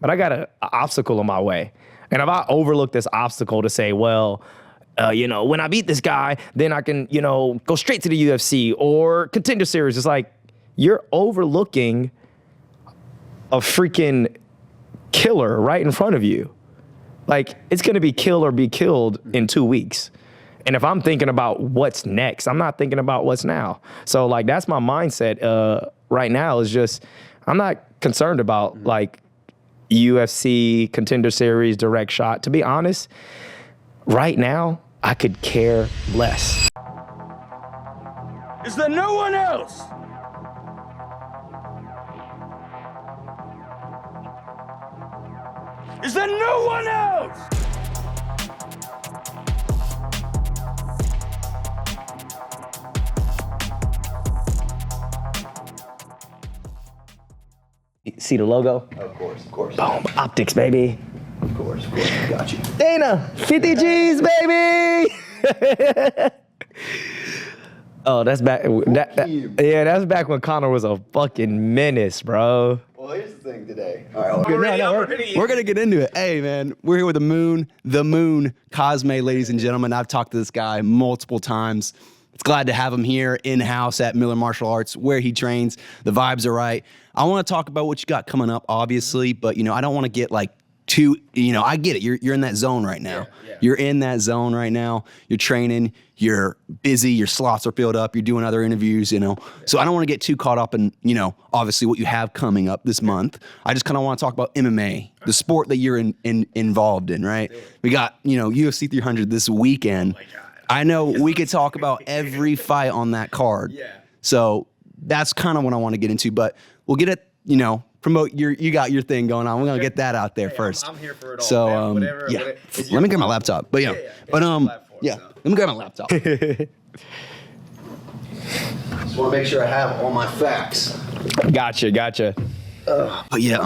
but I got an obstacle in my way. And if I overlook this obstacle to say, well, when I beat this guy, then I can, go straight to the UFC or Contender Series. It's like, you're overlooking a freaking killer right in front of you. Like, it's going to be kill or be killed in 2 weeks. And if I'm thinking about what's next, I'm not thinking about what's now. So, like, that's my mindset right now is just, I'm not concerned about, like, UFC, Contender Series, direct shot. To be honest, right now, I could care less. Is there no one else? Is there no one else? See the logo? Of course. Boom, optics, baby. Of course, got you. Dana, 50 G's, baby. Oh, that's back. That's back when Conor was a fucking menace, bro. Well, here's the thing today. All right, We're going to get into it. Hey, man, we're here with the Moon Cosme, ladies and gentlemen. I've talked to this guy multiple times. It's glad to have him here in-house at Miller Martial Arts where he trains. The vibes are right. I want to talk about what you got coming up, obviously, but, I don't want to get, like, too, I get it. You're in that zone right now. Yeah. You're in that zone right now. You're training. You're busy. Your slots are filled up. You're doing other interviews, So I don't want to get too caught up in, obviously what you have coming up this month. I just kind of want to talk about MMA, the sport that you're involved in, right? We got, UFC 300 this weekend. I know we could talk about every fight on that card. Yeah. So that's kind of what I want to get into, but we'll get it, promote you got your thing going on. We're going to get that out there first. I'm here for it all. So, man. Whatever, let me grab my laptop. But let me grab my laptop. Just want to make sure I have all my facts. Gotcha. But you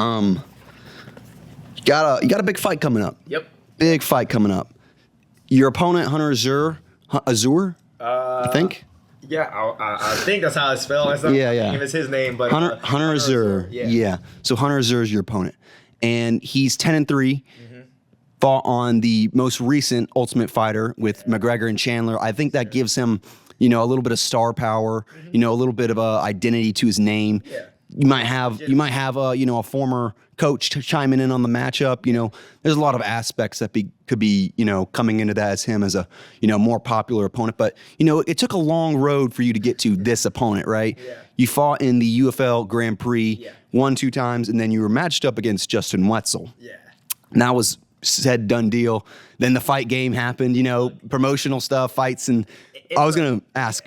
got a big fight coming up. Yep. Big fight coming up. Your opponent, Hunter Azure, I think. Yeah, I think that's how it's spelled. That's not it's his name, but Hunter Azure. Yeah. So Hunter Azure is your opponent, and he's 10-3. Fought on the most recent Ultimate Fighter with McGregor and Chandler. I think that gives him, a little bit of star power. A little bit of a identity to his name. Yeah. You might have a former coach chiming in on the matchup. There's a lot of aspects that could be coming into that as him as a more popular opponent. But it took a long road for you to get to this opponent, right? Yeah. You fought in the UFL Grand Prix 1-2 times, and then you were matched up against Justin Wetzel. Yeah. And that was said done deal. Then the fight game happened. Promotional stuff, fights, and I was gonna ask,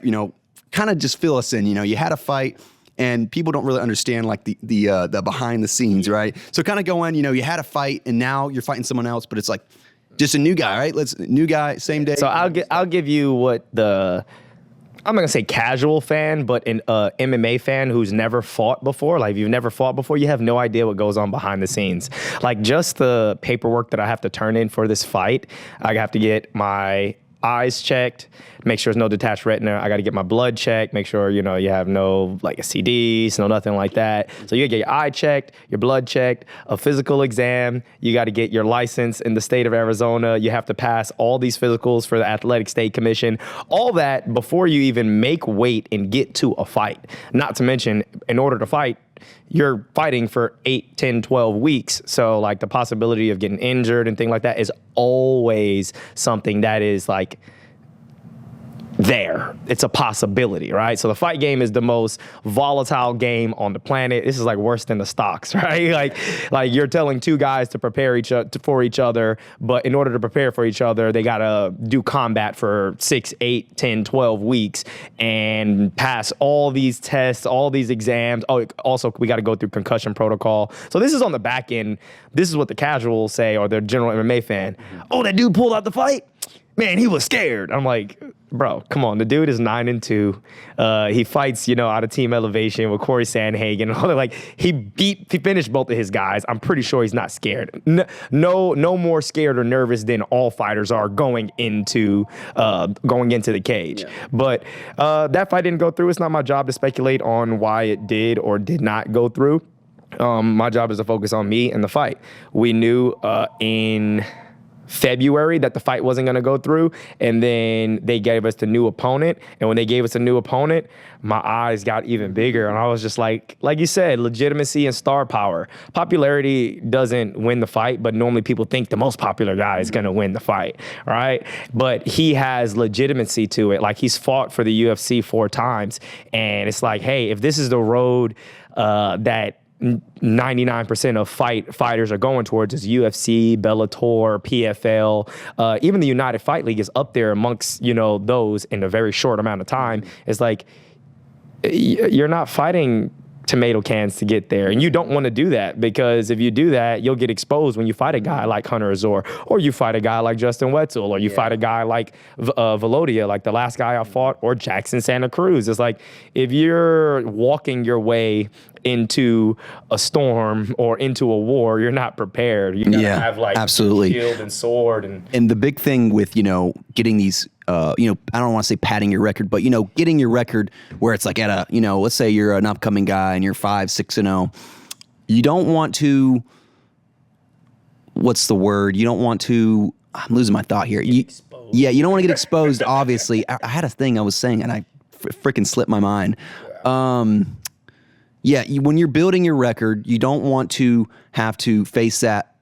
kind of just fill us in. You had a fight. And people don't really understand like the behind the scenes, right? So kind of go in, you had a fight and now you're fighting someone else, but it's like just a new guy, right? New guy, same day. So I'll give you what I'm not gonna say casual fan, but an MMA fan who's never fought before. Like if you've never fought before, you have no idea what goes on behind the scenes. Like just the paperwork that I have to turn in for this fight, I have to get my eyes checked, make sure there's no detached retina. I got to get my blood checked, make sure, you have no like STDs, no nothing like that. So you get your eye checked, your blood checked, a physical exam. You got to get your license in the state of Arizona. You have to pass all these physicals for the Athletic State Commission. All that before you even make weight and get to a fight. Not to mention, in order to fight, you're fighting for 8, 10, 12 weeks. So like the possibility of getting injured and things like that is always something that is like there. It's a possibility, right? So the fight game is the most volatile game on the planet. This is like worse than the stocks, right? Like you're telling two guys to prepare for each other, but in order to prepare for each other, they gotta do combat for 6, 8, 10, 12 weeks and pass all these tests, all these exams. Oh, also we gotta go through concussion protocol. So this is on the back end. This is what the casuals say, or the general MMA fan. Oh, that dude pulled out the fight? Man, he was scared. I'm like, bro, come on. The dude is 9-2. He fights, out of Team Elevation with Corey Sandhagen and all that. Like he finished both of his guys. I'm pretty sure he's not scared. No more scared or nervous than all fighters are going into the cage. Yeah. But that fight didn't go through. It's not my job to speculate on why it did or did not go through. My job is to focus on me and the fight. We knew in February that the fight wasn't going to go through, and then they gave us the new opponent. And when they gave us a new opponent, my eyes got even bigger, and I was just like you said, legitimacy and star power. Popularity doesn't win the fight, but normally people think the most popular guy is going to win the fight, right? But he has legitimacy to it. Like, he's fought for the UFC 4 times, and it's like, hey, if this is the road that 99% of fighters are going towards is UFC, Bellator, PFL, even the United Fight League is up there amongst, those in a very short amount of time. It's like, you're not fighting tomato cans to get there. And you don't want to do that, because if you do that, you'll get exposed when you fight a guy like Hunter Azure, or you fight a guy like Justin Wetzel, or you fight a guy like Velodia, like the last guy I fought, or Jackson Santa Cruz. It's like, if you're walking your way into a storm or into a war, you're not prepared. You gotta have absolutely shield and sword. And the big thing with, getting these, I don't want to say padding your record, but, getting your record where it's like at a, let's say you're an upcoming guy and you're 5-6-0, you don't want to, what's the word? You don't want to, I'm losing my thought here. You don't want to get exposed, obviously. I had a thing I was saying and I freaking slipped my mind. When you're building your record, you don't want to have to face that,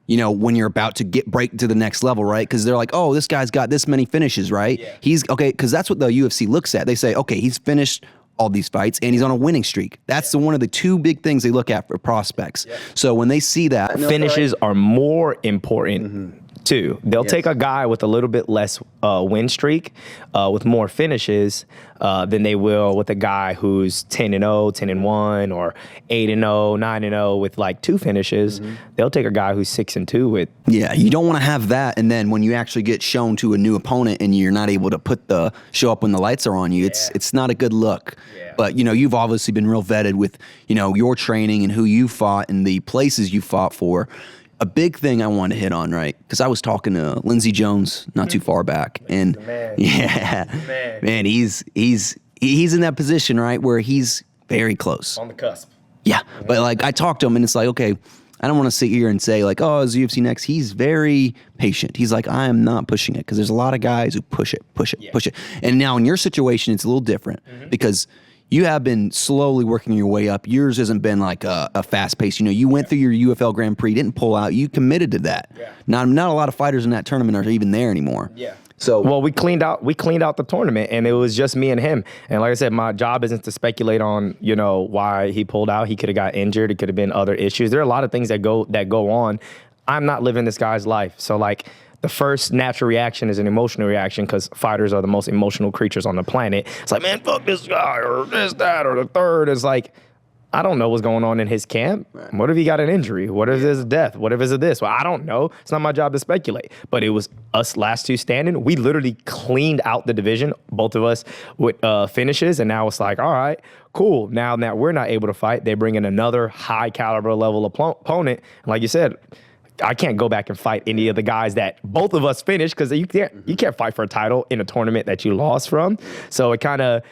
when you're about to break to the next level, right? Because they're like, oh, this guy's got this many finishes, right? Yeah. He's okay, because that's what the UFC looks at. They say, okay, he's finished all these fights and he's on a winning streak. That's one of the two big things they look at for prospects. Yeah. So when they see that, finishes are more important. Too. They'll take a guy with a little bit less win streak with more finishes than they will with a guy who's 10-0, 10-1, or 8-0, 9-0 with like 2 finishes. They'll take a guy who's 6-2 with. Yeah, you don't want to have that, and then when you actually get shown to a new opponent and you're not able to show up when the lights are on you, it's not a good look. Yeah. But you've obviously been real vetted with your training and who you fought and the places you fought for. A big thing I want to hit on, right? Because I was talking to Lindsey Jones not too far back, and man, he's in that position, right, where he's very close on the cusp. Yeah, but like I talked to him, and it's like, okay, I don't want to sit here and say like, oh, is UFC next? He's very patient. He's like, I am not pushing it, because there's a lot of guys who push it. And now in your situation, it's a little different because you have been slowly working your way up. Yours hasn't been like a fast pace. You went through your UFL Grand Prix, didn't pull out. You committed to that. Yeah. Not a lot of fighters in that tournament are even there anymore. Yeah. So well, we cleaned out the tournament, and it was just me and him. And like I said, my job isn't to speculate on why he pulled out. He could have got injured. It could have been other issues. There are a lot of things that go on. I'm not living this guy's life, so like. The first natural reaction is an emotional reaction, because fighters are the most emotional creatures on the planet. It's like, man, fuck this guy, or this, that, or the third. It's like, I don't know what's going on in his camp. Right. What if he got an injury? What if there's a death? What if it's a this? Well, I don't know. It's not my job to speculate. But it was us last two standing. We literally cleaned out the division, both of us, with finishes. And now it's like, all right, cool. Now that we're not able to fight, they bring in another high caliber level opponent. And like you said, I can't go back and fight any of the guys that both of us finished, because you can't fight for a title in a tournament that you lost from. So it kind of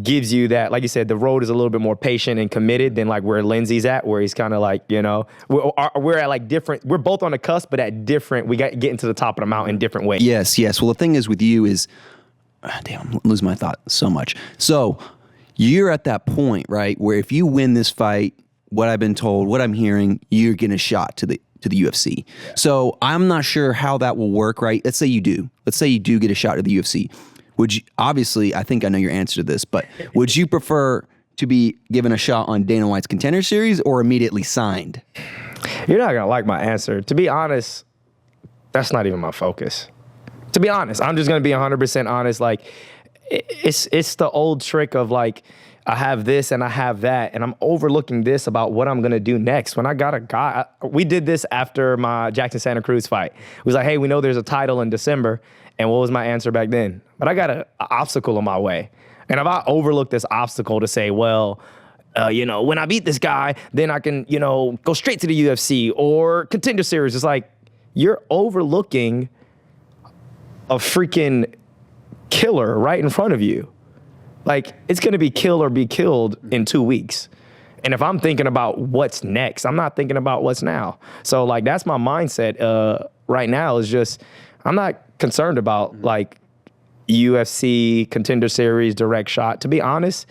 gives you that, like you said, the road is a little bit more patient and committed than like where Lindsey's at, where he's kind of like, we're at like different, we're both on the cusp, but at different, we got getting to the top of the mountain in different ways. Yes. Well, the thing is with you is, damn, I'm losing my thought so much. So you're at that point, right, where if you win this fight, what I've been told, what I'm hearing, you're getting a shot to the UFC. Yeah. So I'm not sure how that will work, right? Let's say you do. Let's say you do get a shot to the UFC. Would you, obviously, I think I know your answer to this, but would you prefer to be given a shot on Dana White's Contender Series or immediately signed? You're not gonna like my answer. To be honest, that's not even my focus. To be honest, I'm just gonna be 100% honest. Like, it's the old trick of like, I have this and I have that, and I'm overlooking this about what I'm gonna do next. When I got a guy, we did this after my Jackson Santa Cruz fight. It was like, hey, we know there's a title in December, and what was my answer back then? But I got an obstacle in my way, and if I overlook this obstacle to say, well, when I beat this guy, then I can, go straight to the UFC or Contender Series. It's like, you're overlooking a freaking killer right in front of you. Like, it's going to be kill or be killed in 2 weeks. And if I'm thinking about what's next, I'm not thinking about what's now. So like that's my mindset right now is just I'm not concerned about like UFC Contender Series direct shot. To be honest,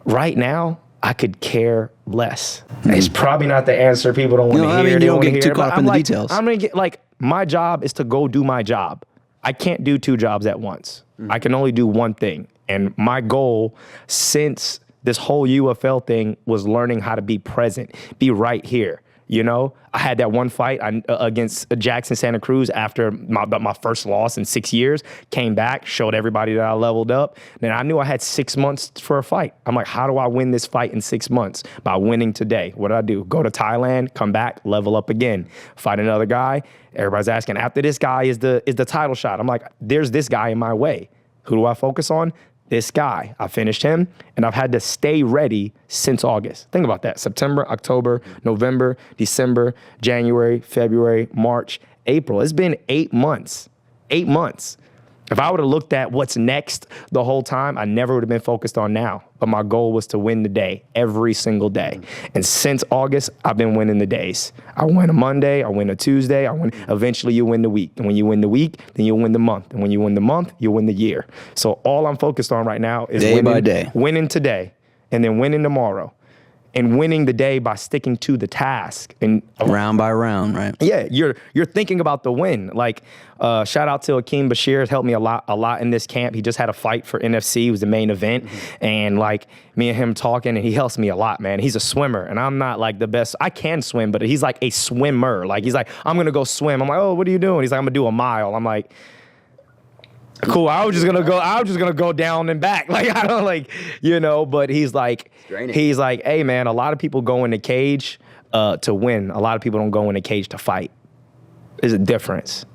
right now I could care less. It's probably not the answer people don't want to hear. I mean, They you don't wanna get too hear, caught but up in the like, details. I'm gonna get like my job is to go do my job. I can't do two jobs at once. I can only do one thing. And my goal since this whole UFL thing was learning how to be present, be right here. You know, I had that one fight against Jackson Santa Cruz after my first loss in 6 years, came back, showed everybody that I leveled up. Then I knew I had 6 months for a fight. I'm like, how do I win this fight in 6 months? By winning today. What did I do? Go to Thailand, come back, level up again, fight another guy. Everybody's asking, after this guy is the title shot. I'm like, there's this guy in my way. Who do I focus on? This guy. I finished him, and I've had to stay ready since August. Think about that. September, October, November, December, January, February, March, April. It's been 8 months. 8 months. If I would have looked at what's next the whole time, I never would have been focused on now. But my goal was to win the day every single day. And since August, I've been winning the days. I win a Monday, I win a Tuesday, eventually you win the week. And when you win the week, then you'll win the month. And when you win the month, you'll win the year. So all I'm focused on right now is Day by day. Winning today and then winning tomorrow. And winning the day by sticking to the task. And Round by round, right? yeah, you're thinking about the win. Like, shout out to Akeem Bashir, has helped me a lot in this camp. He just had a fight for NFC, it was the main event, and like me and him talking, and he helps me a lot, man. He's a swimmer, and I'm not like the best. I can swim, but he's like a swimmer. Like he's like, I'm gonna go swim. I'm like, oh, what are you doing? He's like, I'm gonna do a mile. I'm like, cool. I was just gonna go down and back. Like I don't like, you know. But he's like, hey man, a lot of people go in the cage to win. A lot of people don't go in the cage to fight. There's a difference.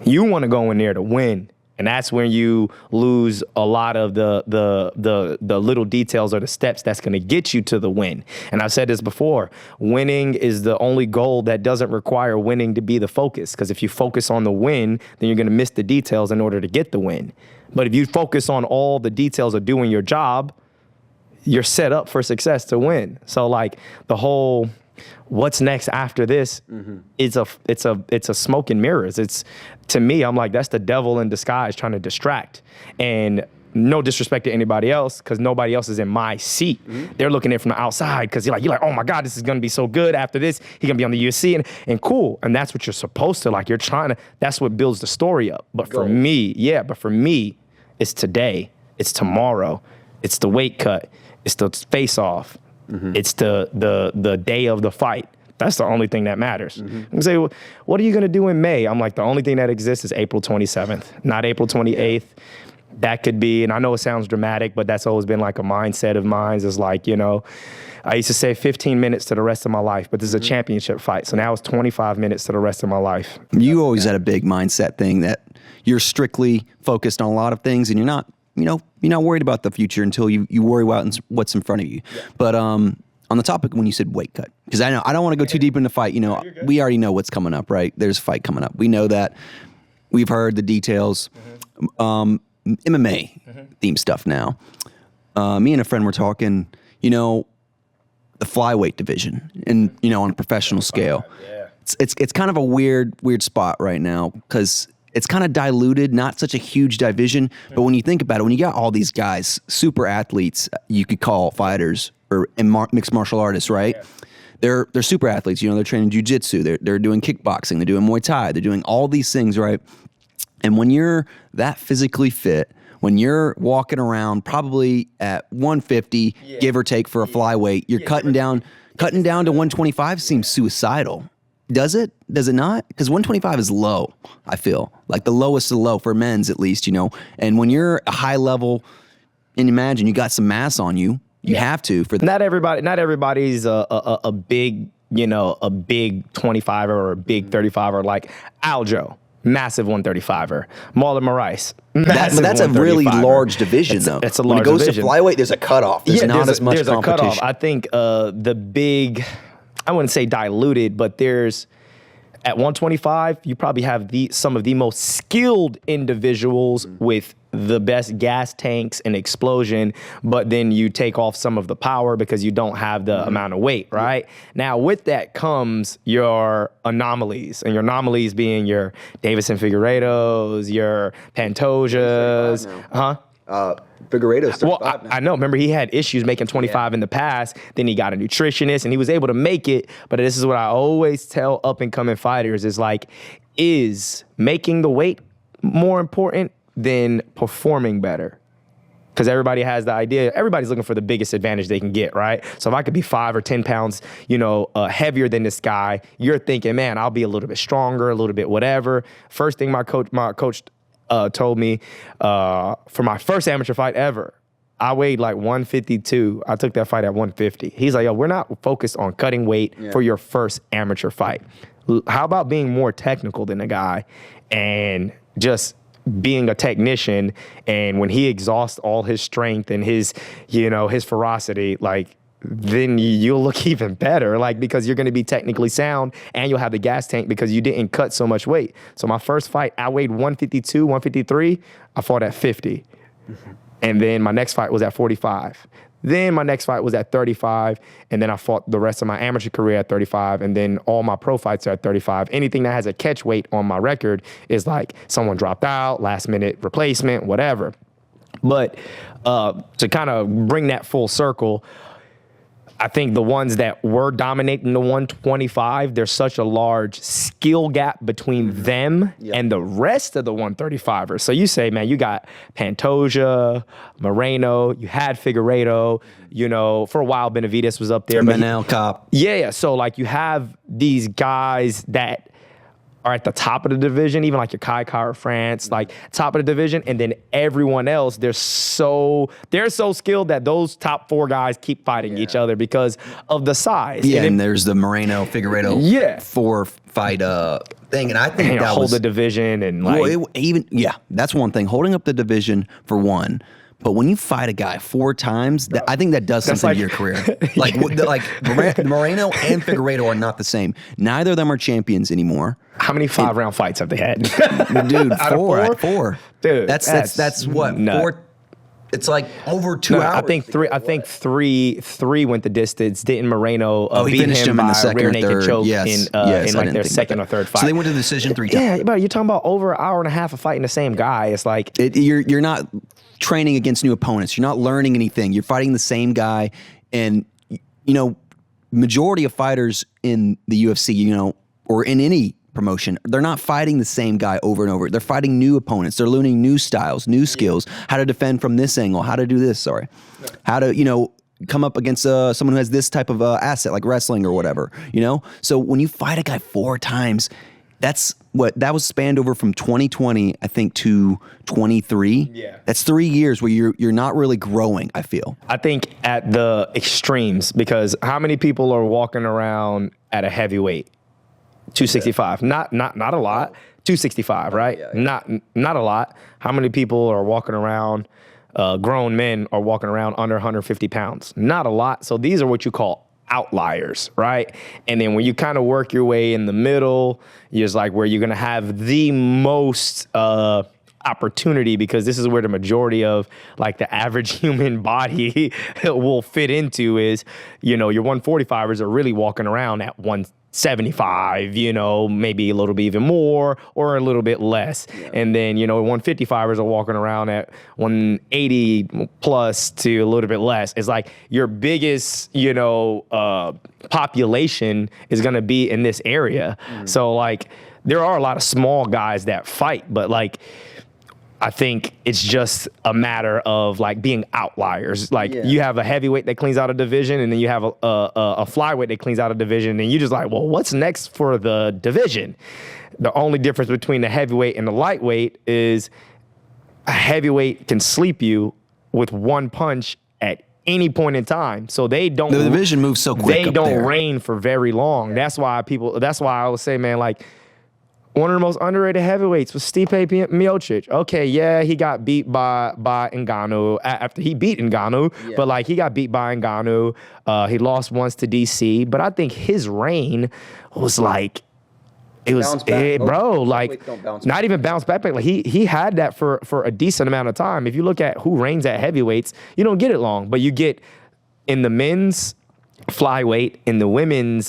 You want to go in there to win, and that's when you lose a lot of the little details or the steps that's going to get you to the win. And I've said this before, winning is the only goal that doesn't require winning to be the focus, because if you focus on the win, then you're going to miss the details in order to get the win. But if you focus on all the details of doing your job, you're set up for success to win. So like the whole what's next after this it's a smoke and mirrors. It's, to me, I'm like, that's the devil in disguise trying to distract. And no disrespect to anybody else, because nobody else is in my seat. They're looking at it from the outside because you're like, oh my God, this is gonna be so good. After this, he's gonna be on the UFC and cool. And that's what you're supposed to like. You're trying to, that's what builds the story up. But for me, it's today, it's tomorrow, it's the weight cut, it's the face off. It's the day of the fight. That's the only thing that matters. You say, well, what are you going to do in May? I'm like, the only thing that exists is April 27th, not April 28th. That could be, and I know it sounds dramatic, but that's always been like a mindset of mine, is like, you know, I used to say 15 minutes to the rest of my life, but this is a championship fight. So now it's 25 minutes to the rest of my life. You always had a big mindset thing that you're strictly focused on a lot of things, and you're not worried about the future until you worry about what's in front of you. Yeah. But on the topic when you said weight cut, because I don't want to go too deep in the fight. You know, we already know what's coming up, right? There's a fight coming up. We know that. We've heard the details. MMA theme stuff now. Me and a friend were talking, you know, the flyweight division, and you know, on a professional scale. It's kind of a weird spot right now because it's kind of diluted, not such a huge division. But when you think about it, when you got all these guys, super athletes, you could call fighters or mixed martial artists, right? Yeah. They're super athletes. You know, they're training jiu-jitsu. They're doing kickboxing. They're doing Muay Thai. They're doing all these things, right? And when you're that physically fit, when you're walking around probably at 150, give or take for a flyweight, you're cutting down to 125 seems suicidal. Does it? Does it not? Because 125 is low, I feel. Like the lowest of the low for men's at least, you know. And when you're a high level, and imagine you got some mass on you, you have to. Not everybody's a big, you know, a big 25er or a big 35er like Aljo. Massive 135er. Marlon Moraes. That's a really large division, though. It's a large division. When it goes division. to flyweight, there's a cutoff. There's not as much there's competition. A cutoff. I think the big, I wouldn't say diluted, but there's, at 125, you probably have some of the most skilled individuals with the best gas tanks and explosion, but then you take off some of the power because you don't have the amount of weight, right? Now, with that comes your anomalies, and your anomalies being your Davison Figueiredos, your Pantosias, Figueiredo's well, 35 now. I know. Remember, he had issues making 25 in the past. Then he got a nutritionist, and he was able to make it. But this is what I always tell up-and-coming fighters is like, is making the weight more important than performing better? Because everybody has the idea. Everybody's looking for the biggest advantage they can get, right? So if I could be 5 or 10 pounds, heavier than this guy, you're thinking, man, I'll be a little bit stronger, a little bit whatever. First thing my coach told me for my first amateur fight ever, I weighed like 152. I took that fight at 150. He's like, yo, we're not focused on cutting weight for your first amateur fight. How about being more technical than the guy and just being a technician? And when he exhausts all his strength and his ferocity, like, then you'll look even better, like, because you're going to be technically sound and you'll have the gas tank because you didn't cut so much weight. So my first fight, I weighed 152, 153. I fought at 50. And then my next fight was at 45. Then my next fight was at 35. And then I fought the rest of my amateur career at 35. And then all my pro fights are at 35. Anything that has a catch weight on my record is like someone dropped out, last minute replacement, whatever. But to kind of bring that full circle, I think the ones that were dominating the 125, there's such a large skill gap between them and the rest of the 135ers. So you say, man, you got Pantoja, Moreno, you had Figueiredo, for a while Benavidez was up there. Manel Cop. Yeah. So like you have these guys that are at the top of the division, even like your Kai Kara France, like top of the division, and then everyone else, they're so skilled that those top 4 guys keep fighting each other because of the size. Yeah, and there's the Moreno Figueiredo 4 fight thing, and I think that hold was the division and like that's one thing, holding up the division for one. But when you fight a guy 4 times, I think that does something to your career. Like Moreno and Figueiredo are not the same. Neither of them are champions anymore. How many 5-round fights have they had? Dude, Out of 4. Dude, that's what nut. 4. It's like over 2 hours. I think three went the distance. Didn't Moreno he beat finished him in by the second rear or naked third. choke Yes, in like their second or third fight. So they went to the decision 3 times. Yeah, but you're talking about over an hour and a half of fighting the same guy. It's like you're not training against new opponents. You're not learning anything. You're fighting the same guy, and majority of fighters in the UFC, or in any promotion, they're not fighting the same guy over and over. They're fighting new opponents. They're learning new styles, new skills, how to defend from this angle, how to do this, how to, come up against someone who has this type of asset, like wrestling or whatever, So when you fight a guy 4 times, that was spanned over from 2020, I think, to 23. Yeah. That's 3 years where you're not really growing, I feel. I think at the extremes, because how many people are walking around at a heavyweight? 265. Not a lot. 265, right? Not a lot. How many people are walking around, grown men are walking around under 150 pounds? Not a lot. So these are what you call outliers, right? And then when you kind of work your way in the middle, it's like where you're going to have the most opportunity, because this is where the majority of like the average human body will fit into is, your 145ers are really walking around at 175, maybe a little bit even more or a little bit less. Yeah. And then, 155ers are walking around at 180 plus to a little bit less. It's like your biggest, population is going to be in this area. So like there are a lot of small guys that fight, but like, I think it's just a matter of like being outliers. Like you have a heavyweight that cleans out a division, and then you have a flyweight that cleans out a division, and you just like, well, what's next for the division? The only difference between the heavyweight and the lightweight is a heavyweight can sleep you with one punch at any point in time. So the division moves so quick. They don't reign for very long. That's why I would say, man, like, one of the most underrated heavyweights was Stipe Miocic. Okay, yeah, he got beat by Ngannou after he beat Ngannou, but like he got beat by Ngannou. He lost once to DC, but I think his reign was like It was, Bounce back. bro, Most like weights don't bounce not back. even bounce back. Like he had that for a decent amount of time. If you look at who reigns at heavyweights, you don't get it long, but you get in the men's flyweight, in the women's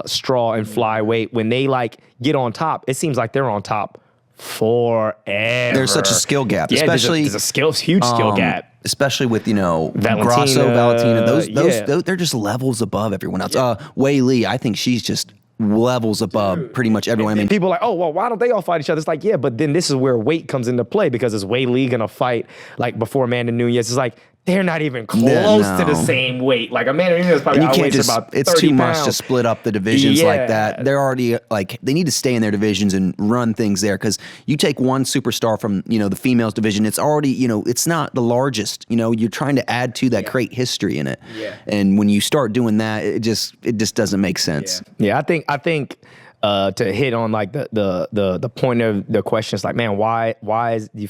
straw and flyweight, when they like get on top, it seems like they're on top forever. There's such a skill gap, Yeah, especially there's a huge skill gap. Especially with Valentina, Grasso, Valentina, yeah. those they're just levels above everyone else. Wei Li, I think she's just levels above pretty much everyone. I mean, People are like, oh, well, why don't they all fight each other? It's like, yeah, but then this is where weight comes into play, because is Wei Li gonna fight like before Amanda Nunes? It's like they're not even close to the same weight. Like Amanda Nunes probably and you can't outweighs just, about 30 it's too much to pounds. split up the divisions like Yeah. that. They're already like, they need to stay in their divisions and run things there, because you take one superstar from, the females division, it's already, it's not the largest, you're trying to add to that, create history in it. Yeah. And when you start doing that, it just doesn't make sense. Yeah, I think to hit on like the point of the questions, like, man, why is you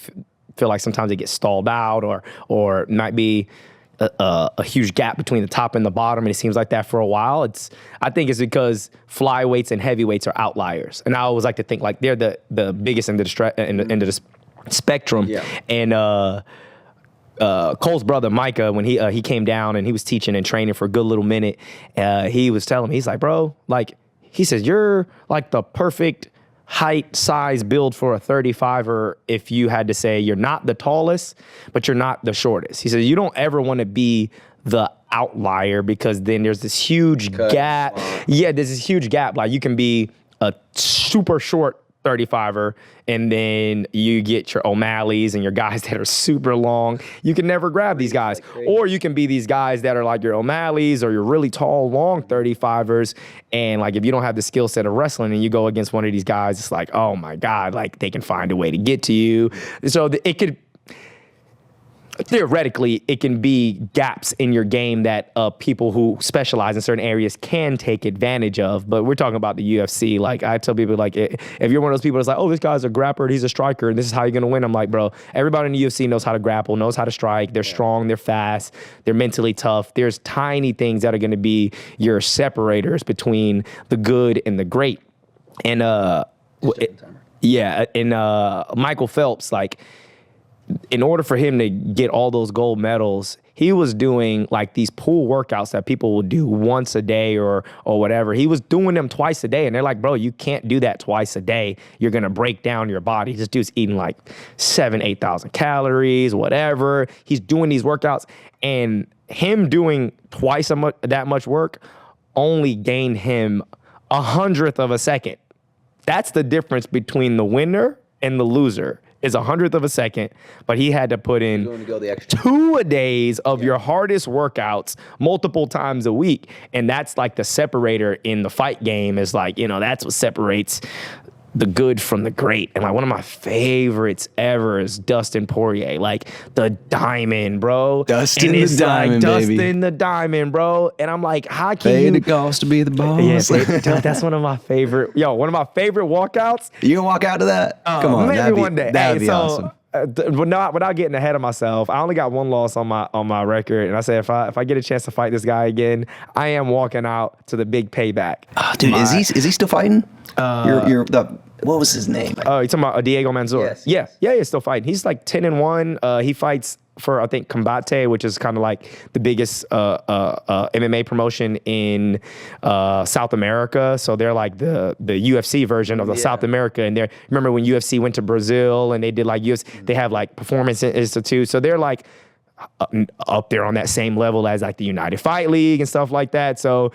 feel like sometimes it gets stalled out, or might be a huge gap between the top and the bottom, and it seems like that for a while. I think it's because flyweights and heavyweights are outliers, and I always like to think like they're the biggest end of the spectrum. Yeah. And Cole's brother Micah, when he came down and he was teaching and training for a good little minute, he was telling me, he's like, bro, like, he says, you're like the perfect height, size, build for a 35er if you had to say you're not the tallest, but you're not the shortest. He says, you don't ever want to be the outlier, because then there's this huge gap. Yeah, there's this huge gap. Like you can be a super short 35er, and then you get your O'Malley's and your guys that are super long. You can never grab these guys. Or you can be these guys that are like your O'Malley's or your really tall, long 35ers. And like if you don't have the skill set of wrestling and you go against one of these guys, it's like, oh my God, like they can find a way to get to you. So it could, theoretically, it can be gaps in your game that people who specialize in certain areas can take advantage of. But we're talking about the UFC. Like I tell people, like if you're one of those people that's like, oh, this guy's a grappler and he's a striker and this is how you're gonna win. I'm like, bro, everybody in the UFC knows how to grapple, knows how to strike. They're strong, they're fast, they're mentally tough. There's tiny things that are gonna be your separators between the good and the great. And Michael Phelps, like, in order for him to get all those gold medals, he was doing like these pool workouts that people will do once a day or whatever. He was doing them twice a day. And they're like, bro, you can't do that twice a day. You're going to break down your body. This dude's eating like 8,000 calories, whatever. He's doing these workouts, and him doing twice that much work only gained him 100th of a second. That's the difference between the winner and the loser. Is 100th of a second, but he had to put in Going to go the extra. 2 days of your hardest workouts multiple times a week. And that's like the separator in the fight game, is like, that's what separates the good from the great. And like one of my favorites ever is Dustin Poirier, like the Diamond, bro. Dustin and the it's Diamond, like, baby. Dustin the Diamond, bro. And I'm like, how can Pay you? the cost to be the boss. Yeah, that's one of my favorite. One of my favorite walkouts. You gonna walk out to that? Come on, Maybe one day. That'd be awesome. Without getting ahead of myself, I only got one loss on my record, and I said if I get a chance to fight this guy again, I am walking out to the big payback. Dude, is he still fighting? What was his name? Oh, you're talking about Diego Manzur? Yes. Yeah, he's still fighting. He's like 10-1. He fights for, I think, Combate, which is kind of like the biggest MMA promotion in South America. So they're like the UFC version of the South America. And remember when UFC went to Brazil and they did like UFC, they have like Performance Institute. So they're like up there on that same level as like the United Fight League and stuff like that. So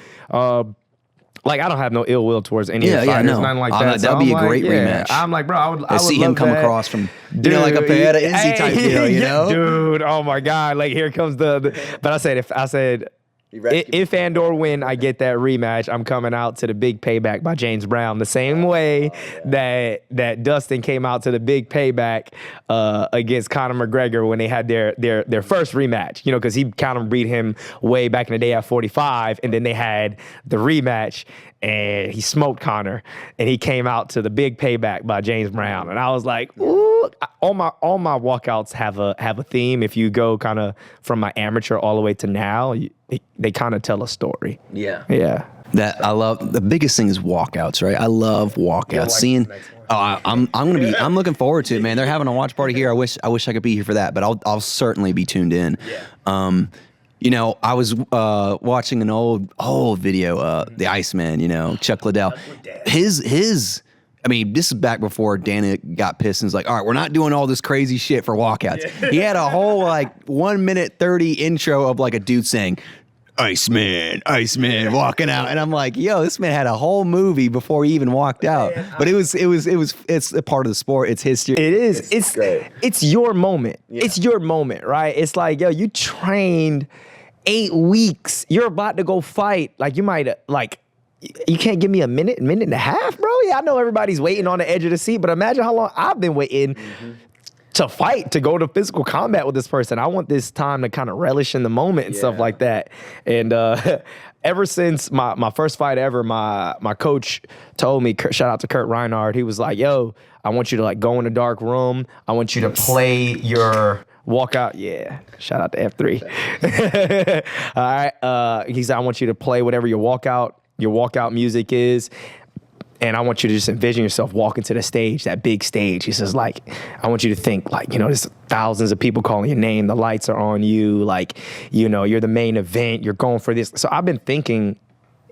like I don't have no ill will towards any of the fighters, nothing like that. That'd be a great rematch. I'm like, bro, I would see him love come that. across from, like a Pereira Izzy type deal, you know? Dude, oh my God, like here comes the but I said if Andor win, I get that rematch. I'm coming out to the big payback by James Brown, the same way that Dustin came out to the big payback against Conor McGregor when they had their first rematch. Because he Conor beat him way back in the day at 45, and then they had the rematch, and he smoked Conor, and he came out to the big payback by James Brown, and I was like, ooh. All my walkouts have a theme. If you go kind of from my amateur all the way to now, they kind of tell a story. Yeah. Yeah. That I love. The biggest thing is walkouts, right? I love walkouts. Seeing, I'm looking forward to it, man. They're having a watch party here. I wish I could be here for that, but I'll certainly be tuned in. Yeah. You know, I was watching an old video, the Iceman. You know, Chuck Liddell. His. I mean, this is back before Dana got pissed and was like, all right, we're not doing all this crazy shit for walkouts. He had a whole like 1 minute 30 intro of like a dude saying, Iceman, walking out. And I'm like, yo, this man had a whole movie before he even walked out. But it's a part of the sport. It's history. It is. great. It's your moment. Yeah. It's your moment, right? It's like, yo, you trained 8 weeks. You're about to go fight. Like, you might, like, you can't give me a minute and a half, bro? Yeah, I know everybody's waiting on the edge of the seat, but imagine how long I've been waiting to fight, to go to physical combat with this person. I want this time to kind of relish in the moment and stuff like that. And ever since my first fight ever, my coach told me, shout out to Kurt Reinhardt, he was like, yo, I want you to like go in a dark room. I want you to play your walkout. Yeah, shout out to F3. All right. He said, I want you to play whatever your walkout music is. And I want you to just envision yourself walking to the stage, that big stage. He says, like, I want you to think, like, you know, there's thousands of people calling your name. The lights are on you. Like, you know, you're the main event. You're going for this. So I've been thinking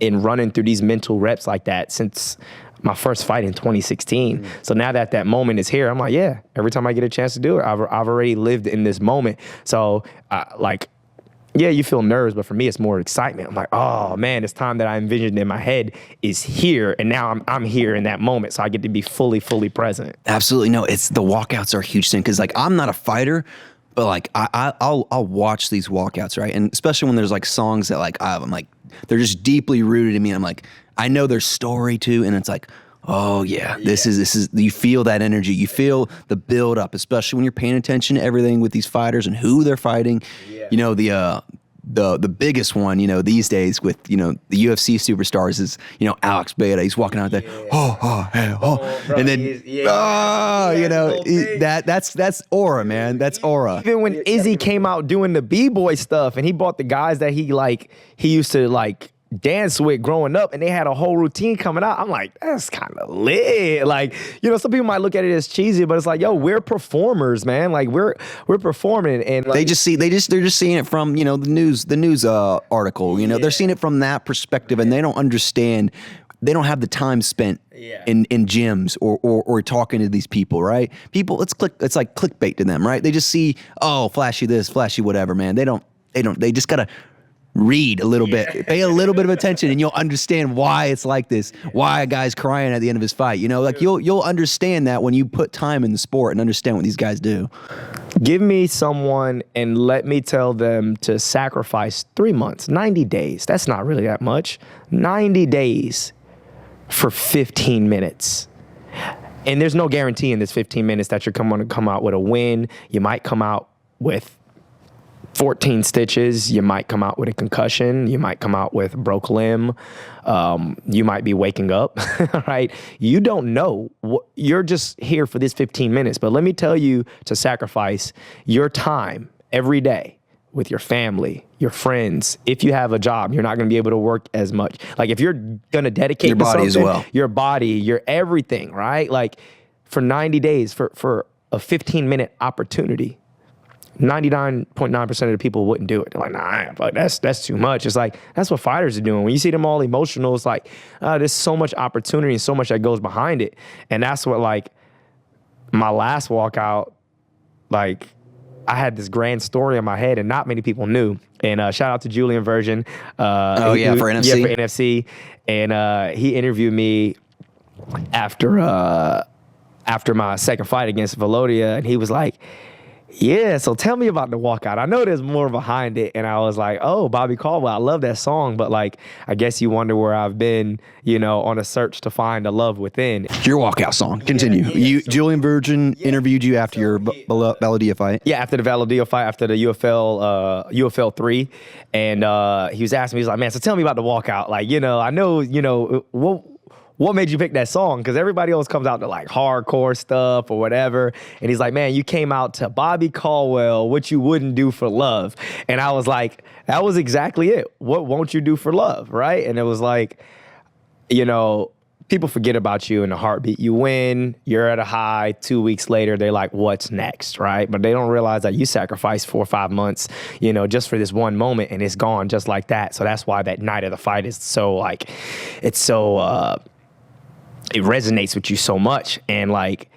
and running through these mental reps like that since my first fight in 2016. So now that moment is here, I'm like, yeah, every time I get a chance to do it, I've already lived in this moment. So, yeah, you feel nerves, but for me, it's more excitement. I'm like, oh man, this time that I envisioned in my head is here, and now I'm here in that moment, so I get to be fully present. Absolutely, no. It's the walkouts are a huge thing because like I'm not a fighter, but like I'll watch these walkouts, right? And especially when there's like songs that like I'm like they're just deeply rooted in me. And I'm like I know their story too, and it's like. Oh yeah, this is. You feel that energy. You feel the build up, especially when you're paying attention to everything with these fighters and who they're fighting. Yeah. You know the biggest one. You know these days with the UFC superstars is Alex Beta. He's walking out there, and then that's aura, man. That's aura. Even when Izzy came out doing the b-boy stuff, and he bought the guys that he used to dance with growing up, and they had a whole routine coming out. I'm like, that's kind of lit. Like, some people might look at it as cheesy, but it's like, yo, we're performers, man. Like we're performing, and like, they're just seeing it from the news article. They're seeing it from that perspective, and they don't understand. They don't have the time spent in gyms or talking to these people, right? People, it's like clickbait to them, right? They just see, oh, flashy this, flashy whatever, man. They just gotta read a little bit, pay a little bit of attention, and you'll understand why it's like this, why a guy's crying at the end of his fight. You'll understand that when you put time in the sport and understand what these guys do. Give me someone and let me tell them to sacrifice 3 months, 90 days. That's not really that much. 90 days for 15 minutes. And there's no guarantee in this 15 minutes that you're going to come out with a win. You might come out with 14 stitches, you might come out with a concussion, you might come out with a broke limb, you might be waking up, right? You don't know. You're just here for this 15 minutes, but let me tell you to sacrifice your time every day with your family, your friends. If you have a job, you're not going to be able to work as much. Like if you're going to dedicate your body as well, your body, your everything, right? Like for 90 days, for a 15-minute opportunity, 99.9% of the people wouldn't do it. They're like, nah, that's too much. It's like, that's what fighters are doing. When you see them all emotional, it's like, there's so much opportunity and so much that goes behind it. And that's what, like, my last walkout, like, I had this grand story in my head and not many people knew. And shout out to Julian Virgin. For NFC? Yeah, for NFC. And he interviewed me after my second fight against Velodia, and he was like, yeah, so tell me about the walkout. I know there's more behind it. And I was like, oh, Bobby Caldwell, I love that song. But like, I guess you wonder where I've been, on a search to find a love within. Your walkout song. Continue. Julian Virgin interviewed you after your Velodia fight. Yeah, after the Velodia fight, after the UFL 3. And he was asking me, he's like, man, so tell me about the walkout. Like, I know, what what made you pick that song? Because everybody else comes out to like hardcore stuff or whatever. And he's like, man, you came out to Bobby Caldwell, What You Wouldn't Do for Love. And I was like, that was exactly it. What won't you do for love, right? And it was like, you know, people forget about you in a heartbeat. You win, you're at a high. 2 weeks later, they're like, what's next, right? But they don't realize that you sacrificed 4 or 5 months, you know, just for this one moment, and it's gone just like that. So that's why that night of the fight is so like, it's so, it resonates with you so much. And like,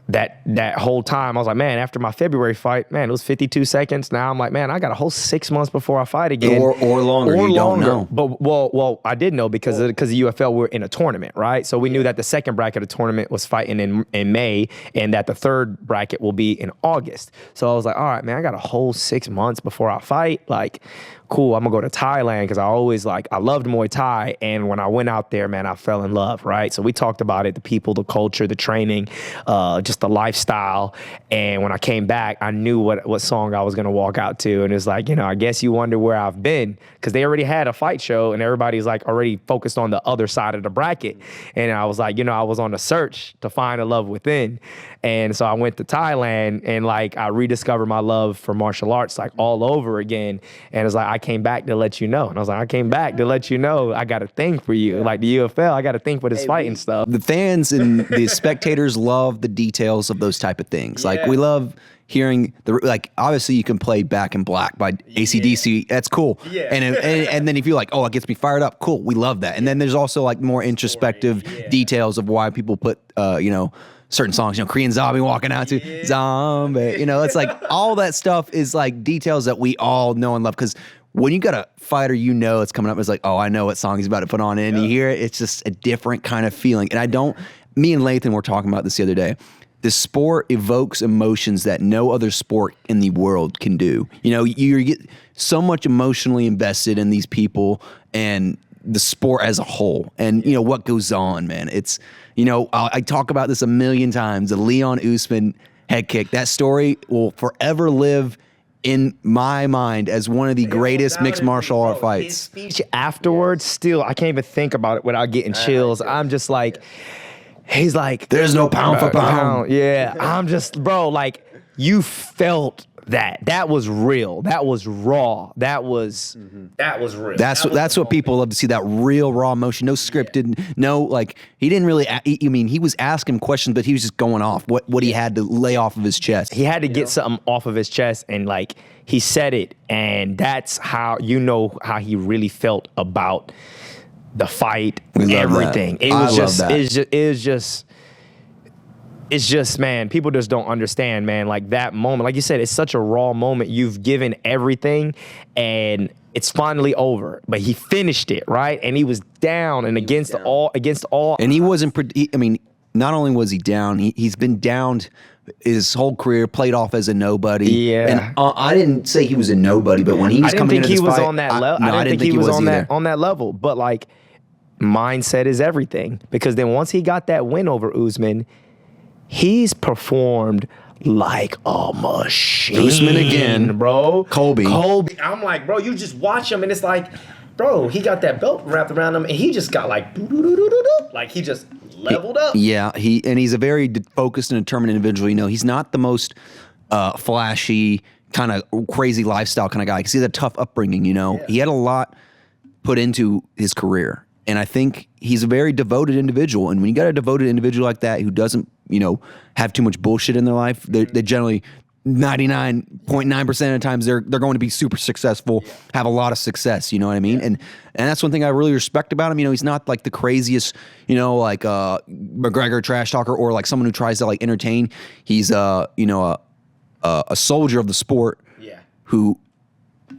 that whole time, I was like, man, after my February fight, man, it was 52 seconds. Now I'm like, man, I got a whole 6 months before I fight again. Or longer, you don't know. But, well, I did know because of UFL, we're in a tournament, right? So we knew that the second bracket of the tournament was fighting in May, and that the third bracket will be in August. So I was like, all right, man, I got a whole 6 months before I fight. Like, cool, I'm gonna go to Thailand because I loved Muay Thai. And when I went out there, man, I fell in love, right? So we talked about it, the people, the culture, the training, just the lifestyle. And when I came back, I knew what song I was gonna walk out to. And it's like, you know, I guess you wonder where I've been, because they already had a fight show and everybody's like already focused on the other side of the bracket. And I was like, you know, I was on a search to find a love within. And so I went to Thailand and like I rediscovered my love for martial arts like all over again. And it's like, I came back to let you know. And I was like, I came back to let you know I got a thing for you. Like the UFL, I got a thing for this fighting stuff. The fans and the spectators love the details of those type of things. Like we love hearing obviously you can play Back in Black by AC/DC. That's cool. Yeah. And then if you're like, oh, it gets me fired up. Cool. We love that. And then there's also like more introspective details of why people put, certain songs, Korean Zombie walking out to Zombie, it's like all that stuff is like details that we all know and love. Because when you got a fighter, it's coming up, it's like, oh, I know what song he's about to put on. And you hear it, it's just a different kind of feeling. And me and Lathan were talking about this the other day. The sport evokes emotions that no other sport in the world can do. You get so much emotionally invested in these people and the sport as a whole, and what goes on, man. It's I talk about this a million times. The Leon Usman head kick. That story will forever live in my mind as one of the greatest mixed martial art fights. His speech afterwards, still, I can't even think about it without getting chills. I'm just like, he's like, there's no pound for pound. Yeah, I'm just, bro, like you felt that was real. That was raw. That was real. That's what people love to see, that real raw emotion. No scripted, no, like he didn't really, he was asking questions, but he was just going off what he had to lay off of his chest. He had to get something off of his chest, and like he said it, and that's how how he really felt about the fight, everything. It's just, man, people just don't understand, man. Like that moment, like you said, it's such a raw moment. You've given everything and it's finally over. But he finished it, right? And he was down and against all. And he wasn't, not only was he down, he's been downed his whole career, played off as a nobody. Yeah. And I didn't say he was a nobody, but when he was coming into this fight, on that level. I didn't think he was on that level. But like, mindset is everything. Because then once he got that win over Usman, he's performed like a machine. Usman again, bro. Colby. I'm like, bro, you just watch him and it's like, bro, he got that belt wrapped around him and he just got like, like he just leveled up. Yeah, he's a very focused and determined individual. He's not the most flashy, kind of crazy lifestyle kind of guy, because he had a tough upbringing, He had a lot put into his career. And I think he's a very devoted individual. And when you got a devoted individual like that who doesn't, have too much bullshit in their life, they generally 99.9% of the times they're going to be super successful, have a lot of success. You know what I mean? And that's one thing I really respect about him. He's not like the craziest, like McGregor trash talker or like someone who tries to like entertain. He's a soldier of the sport who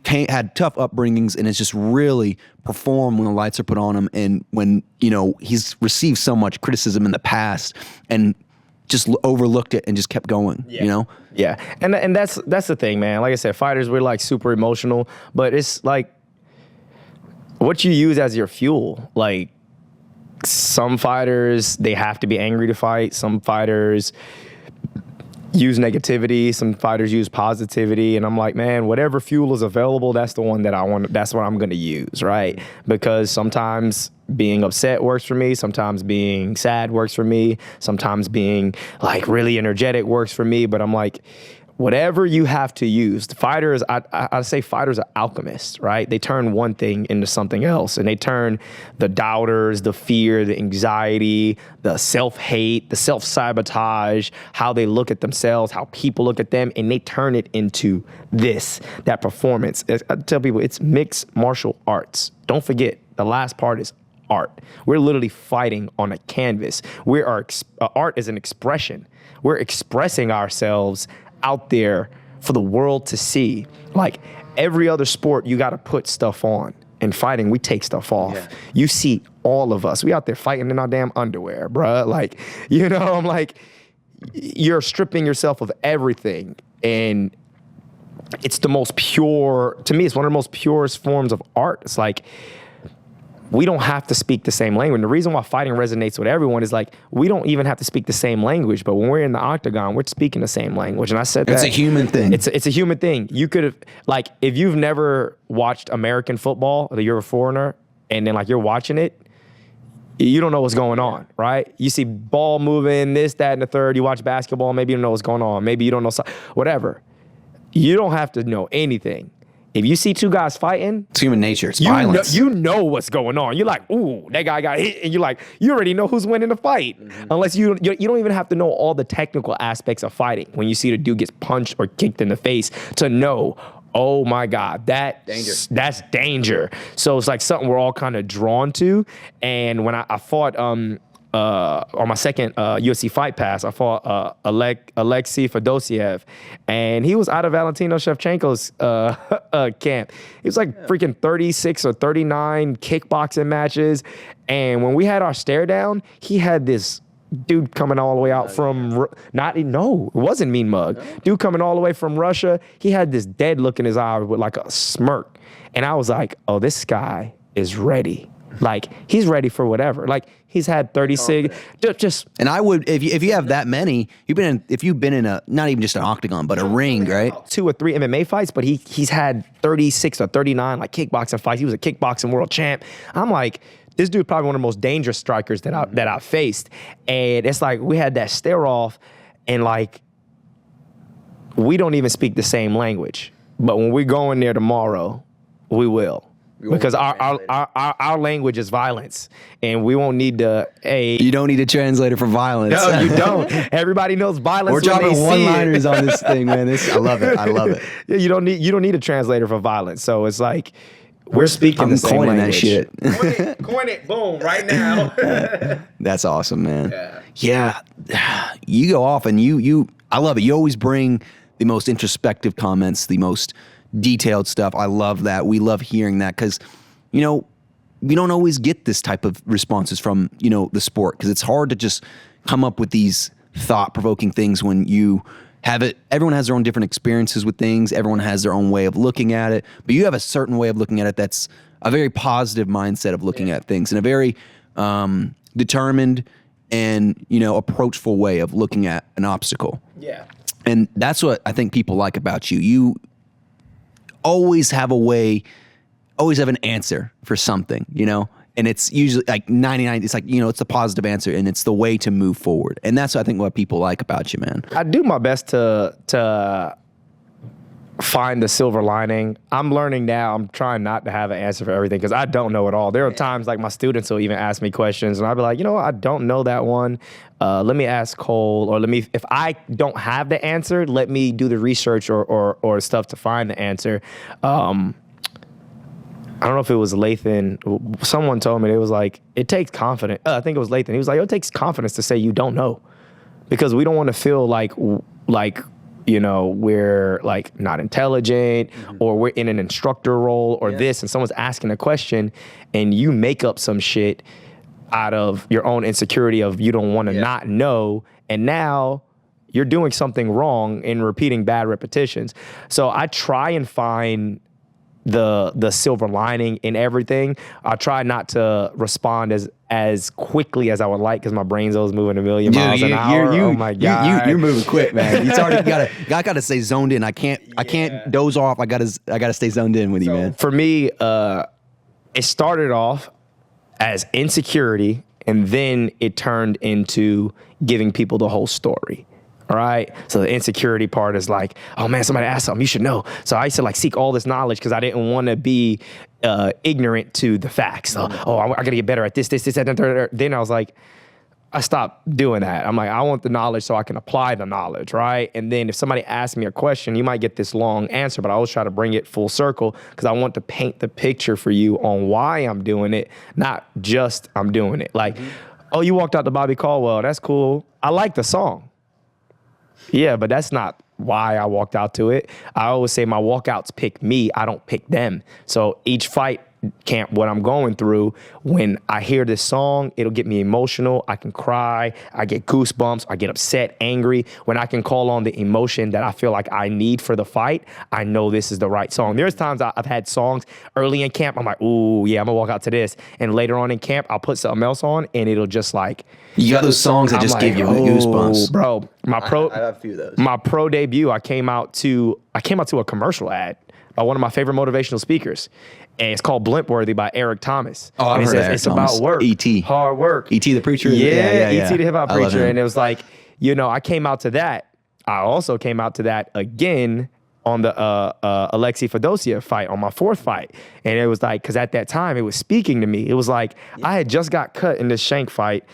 had tough upbringings and has just really performed when the lights are put on him, and when he's received so much criticism in the past and just overlooked it and just kept going. Yeah, and that's the thing, man. Like I said, fighters, we're like super emotional, but it's like what you use as your fuel. Like some fighters, they have to be angry to fight. Some fighters use negativity. Some fighters use positivity. And I'm like, man, whatever fuel is available, that's the one that I want. That's what I'm going to use, right? Because sometimes being upset works for me. Sometimes being sad works for me. Sometimes being like really energetic works for me. But I'm like, whatever you have to use. The fighters, I say fighters are alchemists, right? They turn one thing into something else, and they turn the doubters, the fear, the anxiety, the self-hate, the self-sabotage, how they look at themselves, how people look at them, and they turn it into that performance. I tell people it's mixed martial arts. Don't forget, the last part is art. We're literally fighting on a canvas. Art is an expression. We're expressing ourselves out there for the world to see. Like every other sport, you got to put stuff on. In fighting, we take stuff off. Yeah. You see all of us. We out there fighting in our damn underwear, bruh. Like, I'm like, you're stripping yourself of everything. And it's the most pure, to me, it's one of the most purest forms of art. It's like, we don't have to speak the same language. The reason why fighting resonates with everyone is like, we don't even have to speak the same language, but when we're in the octagon, we're speaking the same language. And I said it's a human thing. It's a human thing. You could have, like, if you've never watched American football, or you're a foreigner, and then like you're watching it, you don't know what's going on, right? You see ball moving, this, that, and the third. You watch basketball, maybe you don't know what's going on. Maybe you don't know, whatever. You don't have to know anything. If you see two guys fighting, it's human nature. It's violence. You know what's going on. You're like, ooh, that guy got hit, and you're like, you already know who's winning the fight. Mm-hmm. Unless you don't even have to know all the technical aspects of fighting. When you see the dude gets punched or kicked in the face, to know, oh my God, that's danger. So it's like something we're all kind of drawn to. And when I fought on my second UFC Fight Pass, I fought Alexei Fedosiev, and he was out of Valentino Shevchenko's camp. He was like freaking 36 or 39 kickboxing matches, and when we had our stare down, he had this dude coming all the way out from it wasn't Mean Mug. Dude coming all the way from Russia. He had this dead look in his eye with like a smirk, and I was like, oh, this guy is ready. Like, he's ready for whatever. Like, he's had 36. Just and I would, if you have that many, if you've been in a, not even just an octagon, but a ring, right? 2 or 3 MMA fights, but he's had 36 or 39 like kickboxing fights. He was a kickboxing world champ. I'm like, this dude probably one of the most dangerous strikers that I faced. And it's like, we had that stare off, and like, we don't even speak the same language. But when we go in there tomorrow, we will. Because our language is violence, and we won't need You don't need a translator for violence. No, you don't. Everybody knows violence. We're dropping one-liners on this thing, man. I love it. Yeah, you don't need a translator for violence. So it's like, we're speaking the same language. That shit. Coin it, boom, right now. That's awesome, man. Yeah. You go off, and I love it. You always bring the most introspective comments, the most detailed stuff. I love that. We love hearing that, because, we don't always get this type of responses from, the sport, because it's hard to just come up with these thought-provoking things when you have it. Everyone has their own different experiences with things. Everyone has their own way of looking at it, but you have a certain way of looking at it that's a very positive mindset of looking at things, and a very determined and, approachful way of looking at an obstacle. Yeah. And that's what I think people like about you. You always have an answer for something, and it's usually like 99, it's like, it's a positive answer, and it's the way to move forward. And that's what I think what people like about you, man. I do my best to find the silver lining. I'm learning now. I'm trying not to have an answer for everything, because I don't know it all. There are times like my students will even ask me questions, and I'll be like, I don't know that one. Let me ask Cole, or if I don't have the answer, let me do the research or stuff to find the answer. I don't know if it was Lathan. Someone told me, it was like, it takes confidence. I think it was Lathan. He was like, it takes confidence to say you don't know, because we don't want to feel like we're like not intelligent, or we're in an instructor role or this, and someone's asking a question and you make up some shit out of your own insecurity of you don't want to not know, and now you're doing something wrong and repeating bad repetitions. So I try and find the silver lining in everything. I try not to respond as quickly as I would like, because my brain's always moving a million miles an hour. Oh my God. You're moving quick, man. It's already I gotta stay zoned in. I can't doze off. I gotta stay zoned in with you, man. For me, it started off as insecurity, and then it turned into giving people the whole story. All right. So the insecurity part is like, oh man, somebody asked something, you should know. So I used to like seek all this knowledge because I didn't want to be ignorant to the facts. So, I got to get better at this, that. Then I was like, I stopped doing that. I'm like, I want the knowledge so I can apply the knowledge, right? And then if somebody asks me a question, you might get this long answer, but I always try to bring it full circle because I want to paint the picture for you on why I'm doing it, not just I'm doing it. Like, oh, you walked out to Bobby Caldwell. That's cool. I like the song. Yeah, but that's not why I walked out to it. I always say my walkouts pick me. I don't pick them. So each fight camp, what I'm going through, when I hear this song, it'll get me emotional. I can cry. I get goosebumps. I get upset, angry. When I can call on the emotion that I feel like I need for the fight, I know this is the right song. There's times I've had songs early in camp. I'm like, ooh, yeah, I'm gonna walk out to this. And later on in camp, I'll put something else on and it'll just like, you got those songs that just give you goosebumps. Bro, I have a few of those. My pro debut, I came out to a commercial ad by one of my favorite motivational speakers. And it's called Blimpworthy by Eric Thomas. Oh, I've heard that. It's about work. E.T. Hard work. E.T. the preacher? Yeah, E.T. the hip hop I love preacher. him. And it was like, I came out to that. I also came out to that again on the Alexei Fedosia fight, on my fourth fight. And it was like, because at that time, it was speaking to me. It was like, I had just got cut in this Shank fight.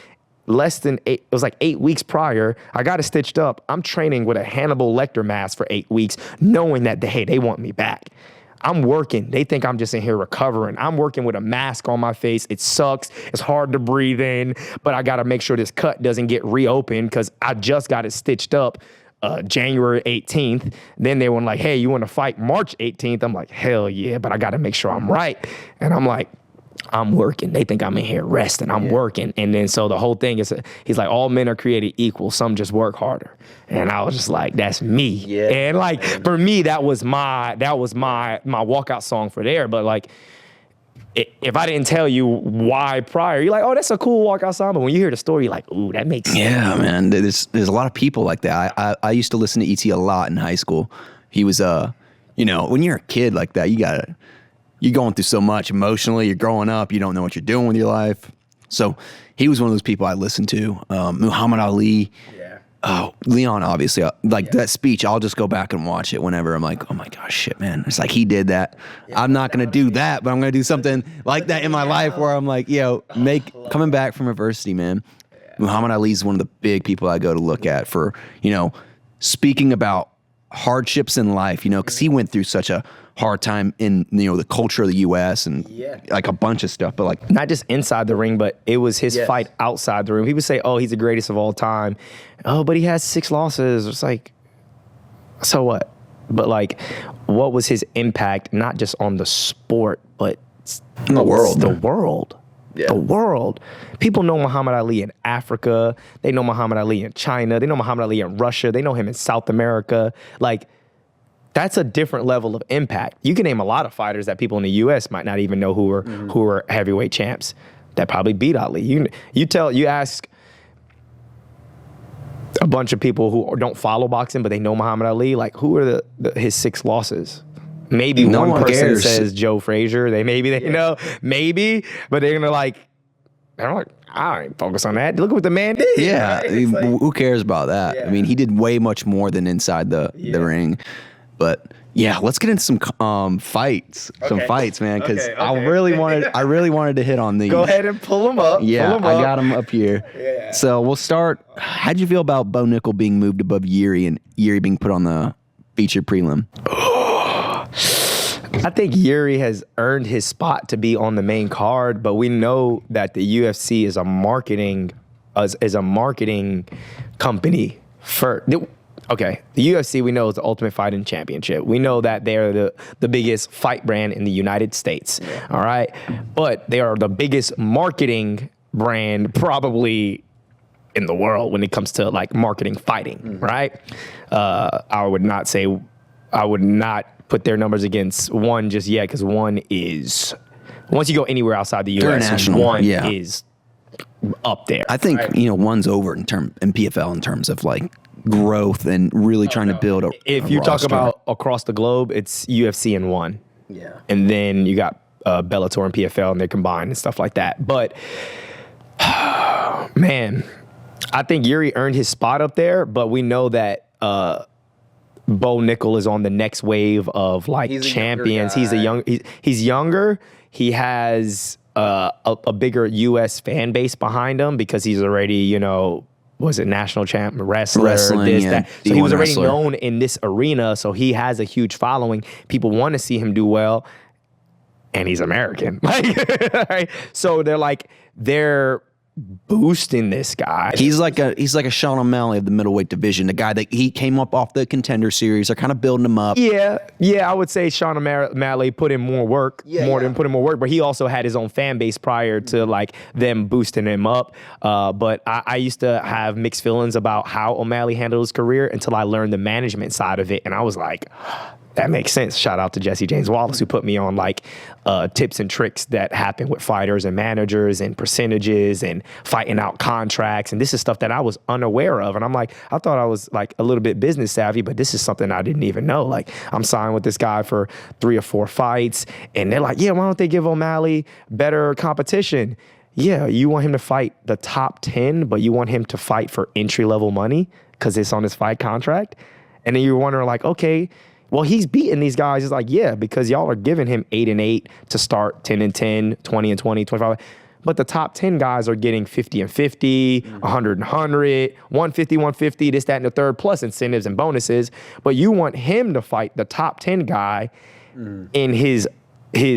It was like 8 weeks prior. I got it stitched up. I'm training with a Hannibal Lecter mask for 8 weeks, knowing that, hey, they want me back. I'm working. They think I'm just in here recovering. I'm working with a mask on my face. It sucks. It's hard to breathe in, but I got to make sure this cut doesn't get reopened because I just got it stitched up January 18th. Then they were like, hey, you want to fight March 18th? I'm like, hell yeah, but I got to make sure I'm right. And I'm like, I'm working. They think I'm in here resting. I'm working. And then so the whole thing is, he's like, all men are created equal. Some just work harder. And I was just like, that's me. Yeah. And like, for me, that was my walkout song for there. But like, if I didn't tell you why prior, you're like, oh, that's a cool walkout song. But when you hear the story, you're like, ooh, that makes sense. Yeah, man. There's a lot of people like that. I used to listen to E.T. a lot in high school. He was, when you're a kid like that, you're going through so much emotionally. You're growing up. You don't know what you're doing with your life. So he was one of those people I listened to. Muhammad Ali. Yeah. Oh, Leon, obviously. That speech, I'll just go back and watch it whenever I'm like, oh my gosh, shit, man. It's like he did that. Yeah, I'm not going to do that, but I'm going to do something like that in my life where I'm like, coming back from adversity, man. Yeah. Muhammad Ali is one of the big people I go to look at for, speaking about hardships in life, because he went through such a hard time in the culture of the U.S. and like a bunch of stuff, but like not just inside the ring, but it was his fight outside the ring. People say, "Oh, he's the greatest of all time." Oh, but he has 6 losses. It's like, so what? But like, what was his impact? Not just on the sport, but in the world. The world. Yeah. The world. People know Muhammad Ali in Africa. They know Muhammad Ali in China. They know Muhammad Ali in Russia. They know him in South America. Like, that's a different level of impact. You can name a lot of fighters that people in the U.S. might not even know who were heavyweight champs that probably beat Ali. You ask a bunch of people who don't follow boxing, but they know Muhammad Ali, like, who are his 6 losses? Maybe no one person cares. says Joe Frazier. They know, maybe, but they're gonna they're like, I ain't focus on that. Look at what the man did. Yeah, right? who cares about that? Yeah. I mean, he did way much more than inside the ring. But yeah, let's get into some fights. Okay. Some fights, man, because I really wanted to hit on these. Go ahead and pull them up. Yeah, I got them up here. Yeah. So we'll start. How'd you feel about Bo Nickel being moved above Yuri and Yuri being put on the featured prelim? I think Yuri has earned his spot to be on the main card, but we know that the UFC is a marketing company for. Okay, the UFC we know is the Ultimate Fighting Championship. We know that they are the biggest fight brand in the United States. All right, but they are the biggest marketing brand probably in the world when it comes to like marketing fighting. Right? I would not put their numbers against one just yet because one is once you go anywhere outside the U.S., one is up there. I think one's over in PFL in terms of like growth and really trying to build a if you roster. Talk about across the globe, it's UFC and one. Yeah. And then you got Bellator and PFL, and they're combined and stuff like that. But man, I think Yuri earned his spot up there, but we know that Bo Nickel is on the next wave of like champions. He's younger. He has a bigger U.S. fan base behind him because he's already, you know, was it national champ wrestling, that. So he was already known in this arena. So he has a huge following. People want to see him do well, and he's American. Right? So they're boosting this guy. He's like a Sean O'Malley of the middleweight division. The guy that he came up off the Contender Series. They're kind of building him up. Yeah. I would say Sean O'Malley put in more work, put in more work. But he also had his own fan base prior to like them boosting him up. But I used to have mixed feelings about how O'Malley handled his career until I learned the management side of it, and I was like, that makes sense. Shout out to Jesse James Wallace, who put me on like tips and tricks that happen with fighters and managers and percentages and fighting out contracts. And this is stuff that I was unaware of. And I'm like, I thought I was like a little bit business savvy, but this is something I didn't even know. Like, I'm signed with this guy for 3 or 4 fights. And they're like, yeah, why don't they give O'Malley better competition? Yeah, you want him to fight the top 10, but you want him to fight for entry-level money because it's on his fight contract? And then you're wondering like, okay, well, he's beating these guys. It's like, yeah, because y'all are giving him 8-8 to start, 10-10, 20-20, 25. But the top 10 guys are getting 50-50, 100-100, 150-150, this, that, and the third, plus incentives and bonuses. But you want him to fight the top 10 guy in his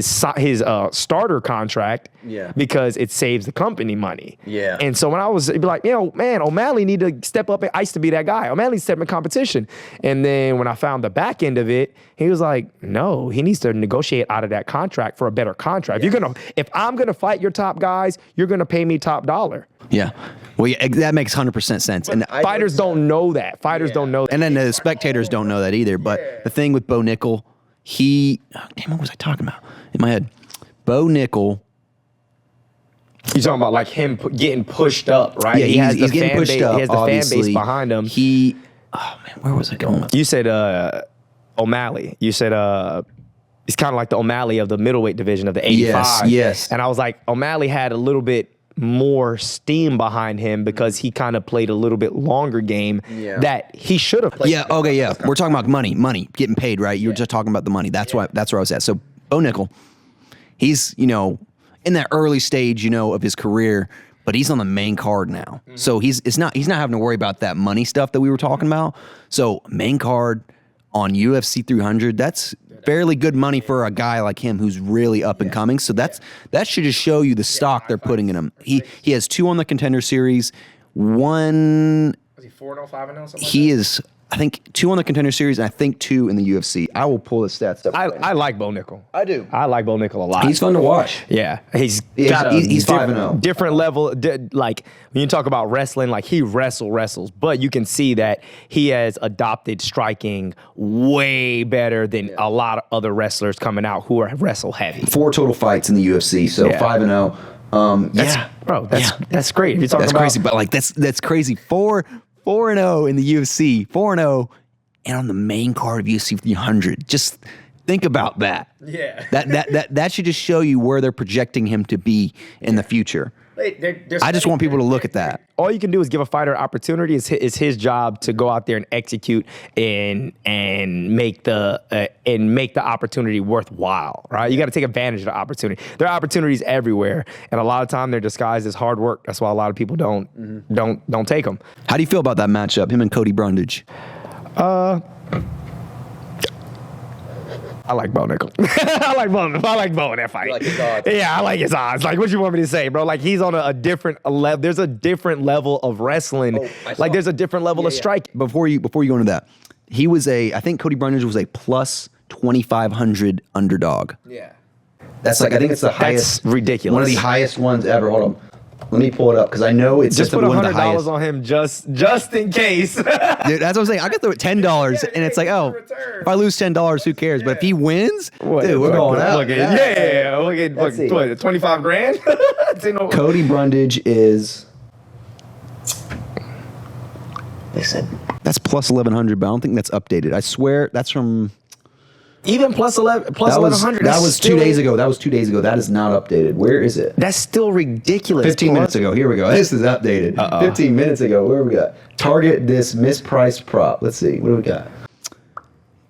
starter contract because it saves the company money. Yeah. And so when I was like, you know, man, O'Malley need to step up. I used to be that guy. O'Malley step in competition. And then when I found the back end of it, he was like, no, he needs to negotiate out of that contract for a better contract. Yes. If I'm gonna fight your top guys, you're gonna pay me top dollar. Yeah. Well, yeah, that makes 100% sense. But and fighters don't know that. Fighters don't know that. And then the spectators don't know that either. But the thing with Bo Nickel, what was I talking about in my head? Bo Nickel. You're talking about like him getting pushed up, right? Yeah, he's getting pushed up. He has the fan base behind him. Where was I going? You said O'Malley. You said he's kind of like the O'Malley of the middleweight division of the 85. Yes. And I was like, O'Malley had a little bit more steam behind him because he kind of played a little bit longer game that he should have played. Yeah, okay, yeah. We're talking about money, getting paid, right? You were just talking about the money. That's where I was at. So Bo Nickel, he's, you know, in that early stage, you know, of his career, but he's on the main card now. So he's not having to worry about that money stuff that we were talking about. So main card on UFC 300, that's fairly good money for a guy like him who's really up and coming. So that should just show you the stock they're putting in him. He has 2 on the Contender Series. One. Was he 4-0, 5-0, something he is, I think, 2 on the Contender Series, and I think 2 in the UFC. I will pull his stats up. I like Bo Nickel. I do. I like Bo Nickel a lot. He's fun to watch. Yeah, he's 5-0. Different level. Like when you talk about wrestling, like he wrestles, but you can see that he has adopted striking way better than a lot of other wrestlers coming out who are wrestle heavy. 4 total fights in the UFC, so 5-0. That's great. If you're talking that's crazy, but like that's crazy. 4-0 in the UFC, 4-0, and on the main card of UFC 300. Just think about that. Yeah. That should just show you where they're projecting him to be in the future. I just want people to look at that. All you can do is give a fighter opportunity. It's his job to go out there and execute and make the opportunity worthwhile, right? You got to take advantage of the opportunity. There are opportunities everywhere, and a lot of time they're disguised as hard work. That's why a lot of people don't take them. How do you feel about that matchup, him and Cody Brundage? I like Bo Nickel. I like Bo in that fight. You like his odds? Yeah, I like his odds. Like, what you want me to say, bro? Like, he's on a different level. There's a different level of wrestling. There's a different level of striking. Before you go into that, I think Cody Brundage was a plus 2,500 underdog. Yeah. I think it's the highest. That's ridiculous. One of the highest ones ever. Hold on. Let me pull it up because I know it's just put one of the highest. $100 on him just in case. Dude, that's what I'm saying. I could throw it $10, and it's like, oh, if I lose $10, who cares? But if he wins, dude, we're going out. Look at 25 grand. Cody Brundage is. They said that's plus 1,100, but I don't think that's updated. I swear that's from. Even plus 11, plus That was 1100. that that's was still, 2 days ago. That was 2 days ago. That is not updated. Where is it? That's still ridiculous. 15 minutes ago. Here we go. This is updated. 15 minutes ago. Where we got? Target this mispriced prop. Let's see. What do we got?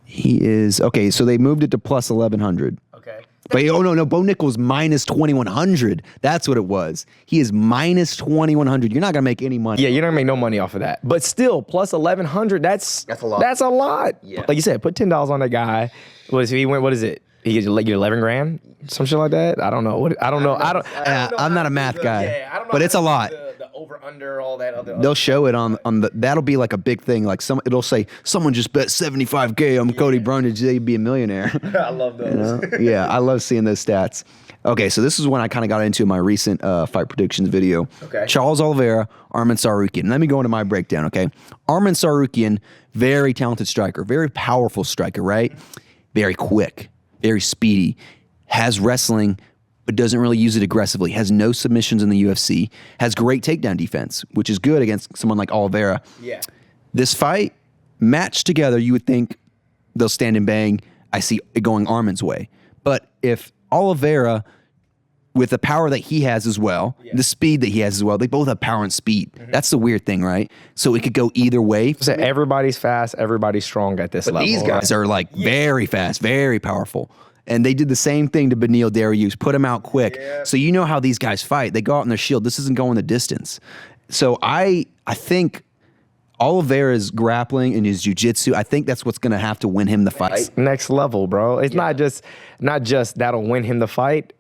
He is okay. So they moved it to plus 1100. Okay. But no, Bo Nickel's minus 2100. That's what it was. He is minus 2100. You're not gonna make any money. Yeah, you're not gonna make no money off of that. But still, plus 1100. That's a lot. That's a lot. Yeah. Like you said, put $10 on that guy. He went? What is it? He gets like 11 grand, some shit like that. I don't know. I don't know. I'm not a math guy, I don't know but it's a lot. The over under all that other. They'll show it on the. That'll be like a big thing. Like it'll say someone just bet 75K on Cody Brundage. They'd be a millionaire. I love those. You know? Yeah, I love seeing those stats. Okay, so this is when I kind of got into my recent fight predictions video. Okay. Charles Oliveira, Amun Cosme. Let me go into my breakdown, okay? Amun Cosme, very talented striker, very powerful striker, right? Very quick, very speedy, has wrestling, but doesn't really use it aggressively, has no submissions in the UFC, has great takedown defense, which is good against someone like Oliveira. Yeah. This fight, matched together, you would think they'll stand and bang. I see it going Armin's way. But if Oliveira, with the power that he has as well, the speed that he has as well, they both have power and speed. That's the weird thing, right? So it could go either way. So everybody's fast, everybody's strong at this level. These guys are like very fast, very powerful. And they did the same thing to Beneil Dariush, put him out quick. Yeah. So you know how these guys fight. They go out in their shield. This isn't going the distance. So I think Oliveira's grappling and his jiu-jitsu, I think that's what's going to have to win him the fight. Next level, bro. It's not just that'll win him the fight.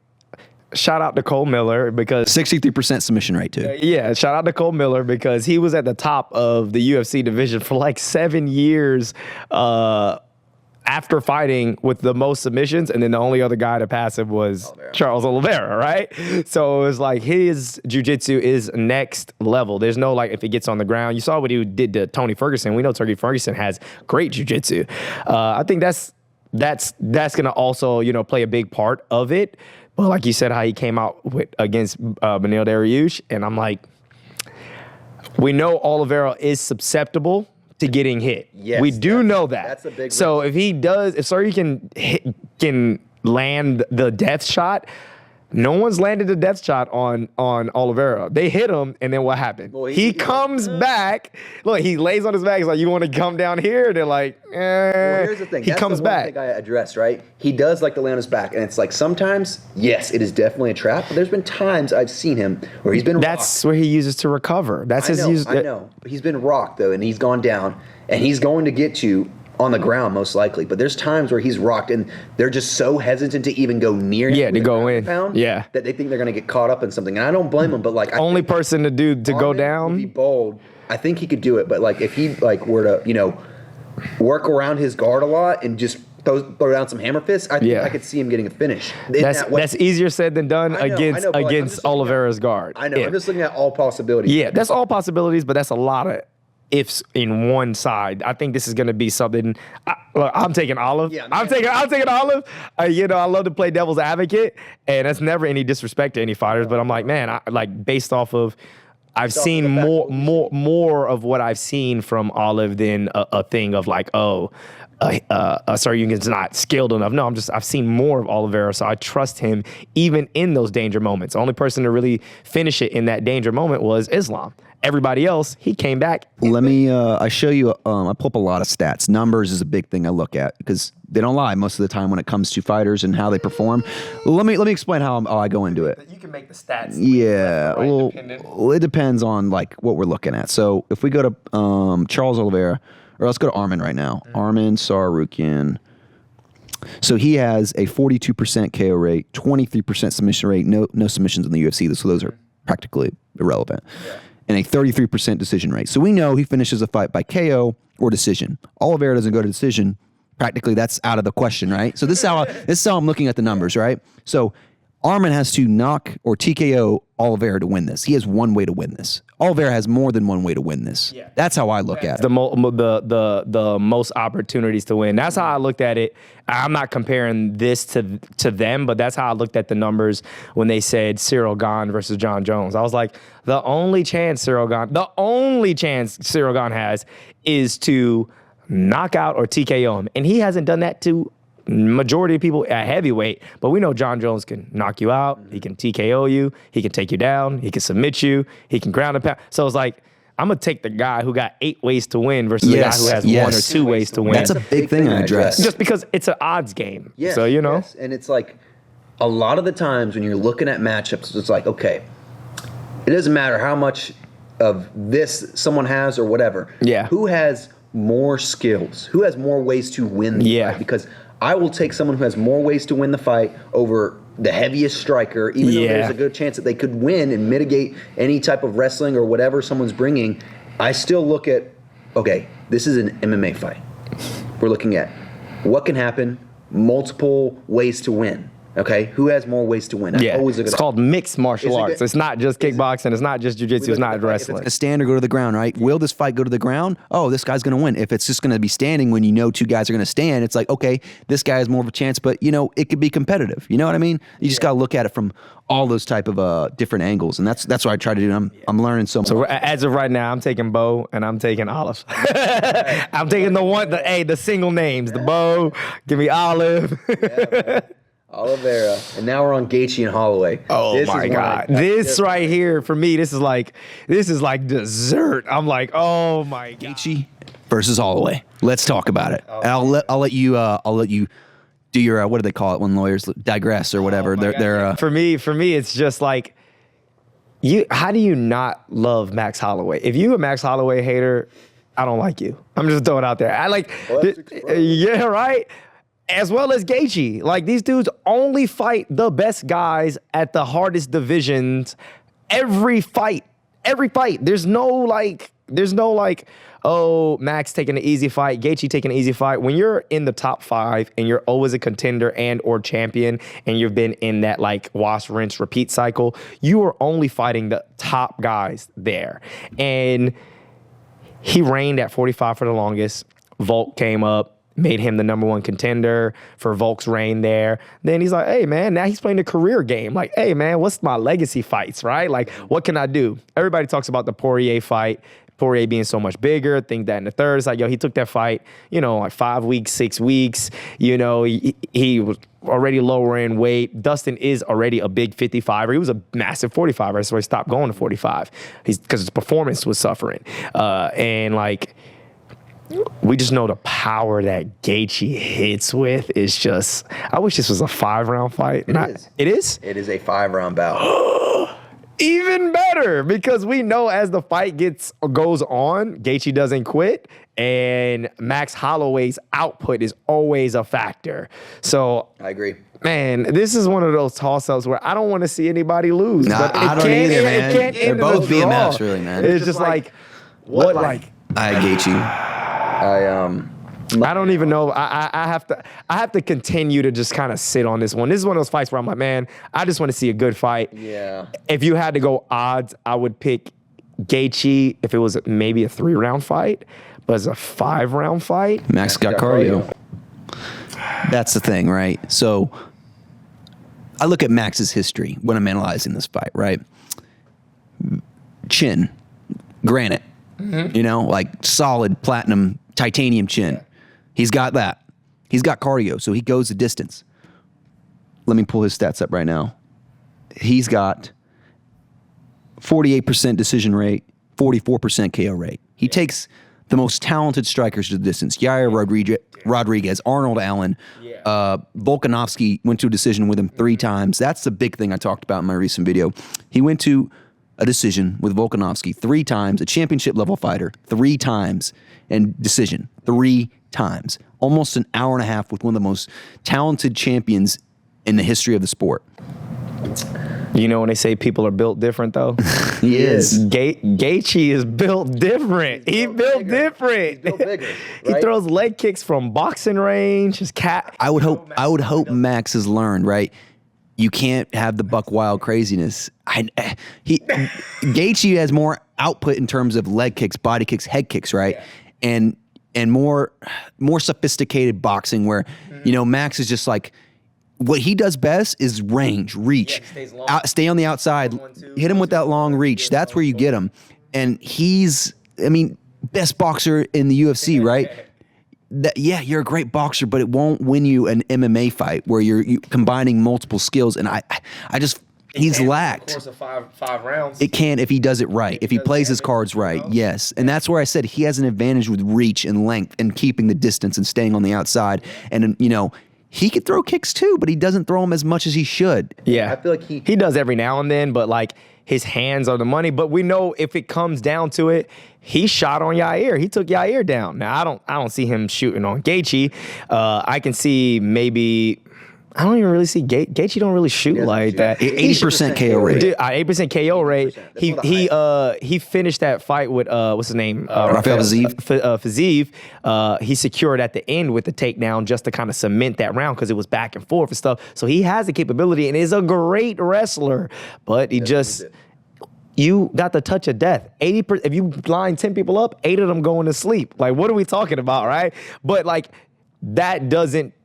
Shout out to Cole Miller because 63% submission rate too. Yeah, shout out to Cole Miller because he was at the top of the UFC division for like 7 years after fighting with the most submissions, and then the only other guy to pass him was Charles Oliveira, right? So it was like his jiu-jitsu is next level. There's no like if he gets on the ground. You saw what he did to Tony Ferguson. We know Tony Ferguson has great jiu-jitsu. I think that's gonna also play a big part of it. But like you said, how he came out against Beneil Dariush, and I'm like, we know Oliveira is susceptible to getting hit. Yes, we do know that. That's a big so if he does, if Sorry can land the death shot. No one's landed the death shot on Oliveira. They hit him, and then what happened? Well, he comes back. Look, he lays on his back. He's like, "You want to come down here?" And they're like, Well, here's the thing. He comes back. That's the one thing I addressed, right? He does like to lay on his back, and it's like sometimes, yes, it is definitely a trap. But there's been times I've seen him where he's been. That's where he uses to recover. That's his use. I know. But he's been rocked though, and he's gone down, and he's going to get you on the ground most likely, but there's times where he's rocked and they're just so hesitant to even go near him to go in that they think they're going to get caught up in something, and I don't blame him, but like only person to go down would be bold. I think he could do it, but like if he like were to work around his guard a lot and just throw down some hammer fists, I think I could see him getting a finish. That's easier said than done against Oliveira's guard. I know. I'm just looking at all possibilities. Yeah, that's all possibilities, but that's a lot of ifs in one side. I think this is going to be something. I'm taking Olive. Yeah, I'm taking Olive. I love to play devil's advocate, and that's never any disrespect to any fighters. But I'm like, man, based off of, I've seen more of what I've seen from Olive than a thing of like, sorry, you can not skilled enough. No, I've seen more of Oliveira, so I trust him even in those danger moments. The only person to really finish it in that danger moment was Islam. Everybody else, he came back. Let me, I show you, I pull up a lot of stats. Numbers is a big thing I look at because they don't lie most of the time when it comes to fighters and how they perform. Let me explain how I go into it. You can make the stats. Yeah, well, it depends on like what we're looking at. So if we go to Charles Oliveira, or let's go to Armin right now. Amun Cosme. So he has a 42% KO rate, 23% submission rate, no submissions in the UFC, so those are practically irrelevant. Yeah. And a 33% decision rate. So we know he finishes a fight by KO or decision. Oliveira doesn't go to decision. Practically, that's out of the question, right? So this is how I'm looking at the numbers, right? So Armin has to knock or TKO Oliveira to win this. He has one way to win this. Oliveira has more than one way to win this. Yeah. That's how I look at it. The most opportunities to win. That's how I looked at it. I'm not comparing this to them, but that's how I looked at the numbers when they said Cyril Gane versus John Jones. I was like, the only chance Cyril Gane has is to knock out or TKO him, and he hasn't done that to majority of people at heavyweight, but we know John Jones can knock you out. He can TKO you. He can take you down. He can submit you. He can ground and pound. So it's like, I'm going to take the guy who got 8 ways to win versus the guy who has 1 or 2 ways to win. That's a big thing I address. Just because it's an odds game. Yes, so, you know. yes. And it's like a lot of the times when you're looking at matchups, it's like, okay, it doesn't matter how much of this someone has or whatever. Yeah. Who has more skills? Who has more ways to win the fight? Because I will take someone who has more ways to win the fight over the heaviest striker, even though there's a good chance that they could win and mitigate any type of wrestling or whatever someone's bringing. I still look at, okay, this is an MMA fight. We're looking at what can happen, multiple ways to win. Okay, who has more ways to win? It's called mixed martial arts. It's not just kickboxing. It's not just jiu-jitsu. It's not wrestling. A stand or go to the ground, right? Will this fight go to the ground? Oh, this guy's going to win. If it's just going to be standing when you know 2 guys are going to stand, it's like, okay, this guy has more of a chance, but, it could be competitive. You know what I mean? You just got to look at it from all those type of different angles, and that's what I try to do. I'm learning so much. So as of right now, I'm taking Bo and I'm taking Olive. I'm taking the single names. The Bo, give me Olive. Oliveira, and now we're on Gaethje and Holloway. Oh my God! This right here for me, this is like dessert. I'm like, oh my God. Gaethje versus Holloway. Let's talk about it. I'll let you do your what do they call it when lawyers digress or whatever. They're for me, it's just like how do you not love Max Holloway? If you a Max Holloway hater, I don't like you. I'm just throwing it out there. I like, yeah, right. As well as Gaethje. Like, these dudes only fight the best guys at the hardest divisions every fight. There's no like, oh, Max taking an easy fight, Gaethje taking an easy fight. When you're in the top 5 and you're always a contender and or champion and you've been in that like wash, rinse, repeat cycle, you are only fighting the top guys there. And he reigned at 45 for the longest. Volk came up, made him the #1 contender for Volk's reign there. Then he's like, hey, man, now he's playing the career game. Like, hey, man, what's my legacy fights, right? Like, what can I do? Everybody talks about the Poirier fight, Poirier being so much bigger, think that in the third. It's like, yo, he took that fight, like 5 weeks, 6 weeks. He was already lower in weight. Dustin is already a big 55er. He was a massive 45er, so he stopped going to 45 because his performance was suffering. And, like, we just know the power that Gaethje hits with is just, I wish this was a 5-round fight. It is? It is a 5-round bout. Even better, because we know as the fight goes on, Gaethje doesn't quit, and Max Holloway's output is always a factor. So I agree. Man, this is one of those toss-ups where I don't want to see anybody lose. Nah, but I don't either, man. They're both BMFs, really, man. It's just like, what like? I Gaethje. I don't even know. I have to continue to just kind of sit on this one. This is one of those fights where I'm like, man, I just want to see a good fight. Yeah. If you had to go odds, I would pick Gaethje if it was maybe a 3-round fight, but it's a 5-round fight. Max got cardio. That's the thing, right? So I look at Max's history when I'm analyzing this fight, right? Chin, granite, like solid platinum titanium chin. Yeah. He's got that. He's got cardio, so he goes the distance. Let me pull his stats up right now. He's got 48% decision rate, 44% KO rate. He takes the most talented strikers to the distance. Yair Rodriguez, Arnold Allen, Volkanovski went to a decision with him 3 times. That's the big thing I talked about in my recent video. He went to a decision with Volkanovski 3 times, a championship level fighter 3 times, and decision 3 times. Almost an hour and a half with one of the most talented champions in the history of the sport. You know when they say people are built different, though? He is. Gaethje is built different. He's built different. He's built bigger, right? He throws leg kicks from boxing range. His cat. I would hope Max has learned, right? You can't have the buck wild craziness. Gaethje has more output in terms of leg kicks, body kicks, head kicks, right? Yeah. And more sophisticated boxing where, Max is just like, what he does best is range, reach, stay on the outside, hit him with that long reach. That's where you get him. And he's, best boxer in the UFC, right? yeah, you're a great boxer, but it won't win you an MMA fight where you're combining multiple skills. And I just he's lacked. Of course, of five rounds. It can if he does it right, if he plays his cards right. Yes, and that's where I said he has an advantage with reach and length and keeping the distance and staying on the outside. And he could throw kicks too, but he doesn't throw them as much as he should. Yeah, I feel like he does every now and then, but like his hands are the money. But we know if it comes down to it, he shot on Yair. He took Yair down. Now I don't see him shooting on Gaethje. I can see maybe. I don't even really see Gaethje don't really shoot like that. 80% KO rate. Dude, 8% KO rate. He finished that fight with what's his name? Rafael Fiziev. He secured at the end with the takedown just to kind of cement that round because it was back and forth and stuff. So he has the capability and is a great wrestler, but you got the touch of death. 80%. If you line 10 people up, 8 of them going to sleep. Like, what are we talking about, right? But like. That doesn't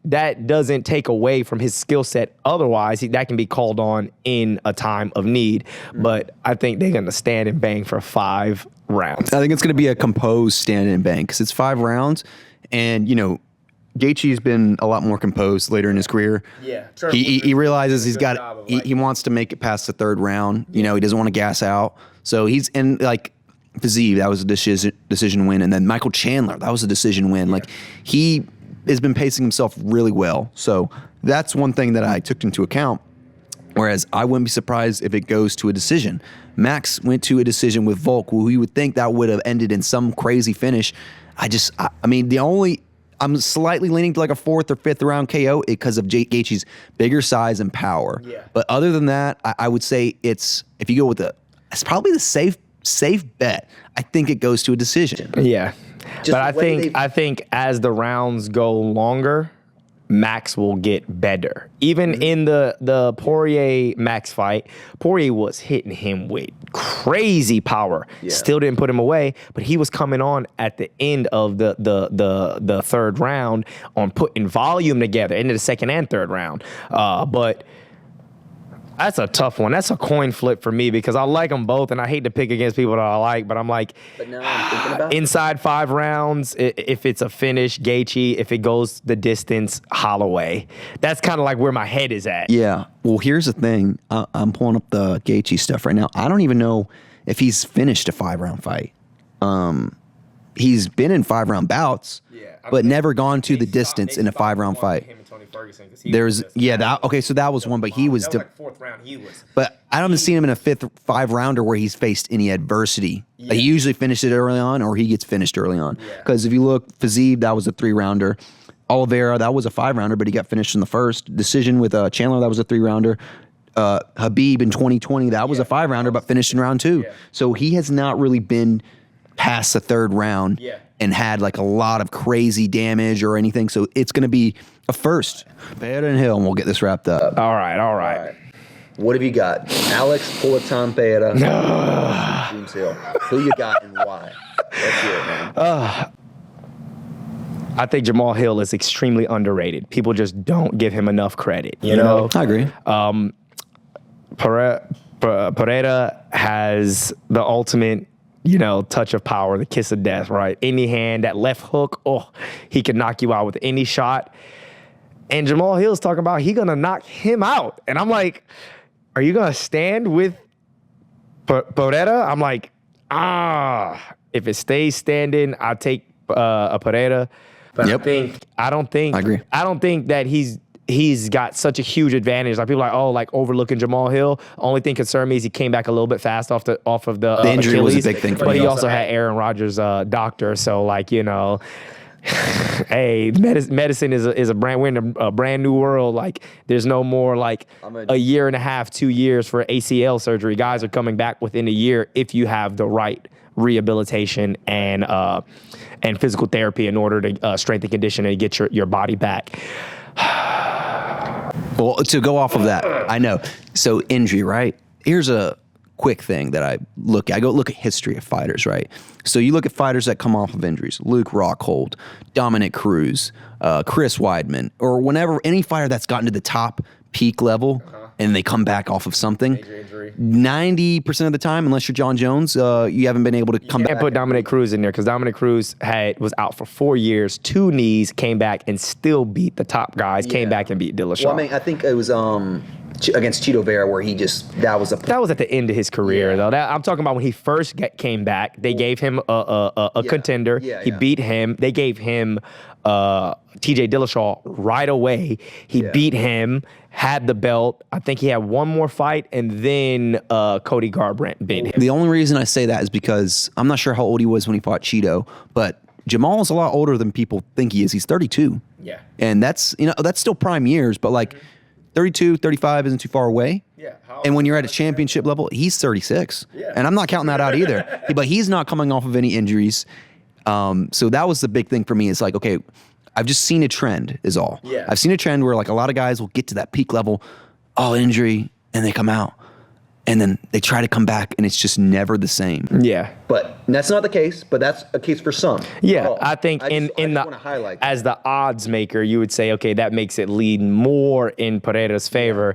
take away from his skill set. Otherwise, that can be called on in a time of need. But I think they're going to stand and bang for 5 rounds. I think it's going to be a composed stand and bang because it's 5 rounds. And, Gaethje's been a lot more composed later in his career. Yeah. Sure. He realizes he wants to make it past the 3rd round. He doesn't want to gas out. So he's in like Fiziev, that was a decision win. And then Michael Chandler, that was a decision win. Yeah. Like he has been pacing himself really well. So that's one thing that I took into account. Whereas I wouldn't be surprised if it goes to a decision. Max went to a decision with Volk, who you would think that would have ended in some crazy finish. I'm slightly leaning to like a 4th or 5th round KO because of Gaethje's bigger size and power. Yeah. But other than that, I would say if you go with it's probably the safe bet. I think it goes to a decision. Yeah. But I think as the rounds go longer, Max will get better. Even in the Poirier-Max fight, Poirier was hitting him with crazy power. Yeah. Still didn't put him away, but he was coming on at the end of the 3rd round on putting volume together, into the 2nd and 3rd round. But that's a tough one. That's a coin flip for me because I like them both, and I hate to pick against people that I like, but I'm like, now I'm thinking about inside 5 rounds, if it's a finish, Gaethje. If it goes the distance, Holloway. That's kind of like where my head is at. Yeah. Well, here's the thing. I'm pulling up the Gaethje stuff right now. I don't even know if he's finished a 5-round fight. He's been in 5-round bouts, but never gone to the distance in a 5-round fight. So that was one, but he was. That was like 4th round. He was. But I haven't seen him in a 5th 5-rounder where he's faced any adversity. Yeah. He usually finished it early on, or he gets finished early on. Because if you look, Fiziev, that was a 3-rounder. Oliveira, that was a 5-rounder, but he got finished in the 1st. Decision with Chandler, that was a 3-rounder. Habib in 2020, that was a 5-rounder, but finished in round 2. Yeah. So he has not really been past the 3rd round and had like a lot of crazy damage or anything. So it's going to be a first. Pereira and Hill, and we'll get this wrapped up. All right. What have you got? Alex Poatan Pereira, James Hill. Who you got and why? Let's hear it, man. I think Jamal Hill is extremely underrated. People just don't give him enough credit. You know? I agree. Pereira has the ultimate, touch of power, the kiss of death, right? Any hand, that left hook, he can knock you out with any shot. And Jamal Hill's talking about he gonna knock him out. And I'm like, are you gonna stand with Pereira? I'm like, if it stays standing, I'll take a Pereira. But I don't think that he's got such a huge advantage. Like people are like, overlooking Jamal Hill. Only thing concerned me is he came back a little bit fast off the injury Achilles, was a big thing for him. But he also had Aaron Rodgers' doctor. So hey, medicine is a brand. We're in a brand new world. Like there's no more like a year and a half, 2 years for ACL surgery. Guys are coming back within a year if you have the right rehabilitation and physical therapy in order to strengthen condition and get your body back. Well, to go off of that, I know. So injury, right? Here's a quick thing that I look at. I go look at history of fighters, right? So you look at fighters that come off of injuries. Luke Rockhold, Dominic Cruz, Chris Weidman, or whenever any fighter that's gotten to the top peak level, and they come back off of something. 90% of the time, unless you're John Jones, you haven't been able to come back. And put Dominic Cruz in there because Dominic Cruz was out for 4 years, 2 knees, came back and still beat the top guys. Came back and beat Dillashaw. Well, I mean, I think it was against Chito Vera where that was at the end of his career though. I'm talking about when he first came back. They gave him a contender. He beat him. They gave him TJ Dillashaw right away. He beat him, had the belt. I think he had one more fight, and then Cody Garbrandt beat him. The only reason I say that is because I'm not sure how old he was when he fought Cheeto, but Jamal's a lot older than people think he is. He's 32. Yeah. And that's still prime years, but like 32, 35 isn't too far away. Yeah. And when you're at a championship level, he's 36. Yeah. And I'm not counting that out either. But he's not coming off of any injuries. So that was the big thing for me. It's like, okay, I've just seen a trend is all. Yeah. I've seen a trend where like a lot of guys will get to that peak level, injury, and they come out. And then they try to come back, and it's just never the same. Yeah. But that's not the case, but that's a case for some. Yeah, I think I just want to highlight as the odds maker, you would say, okay, that makes it lead more in Pereira's favor.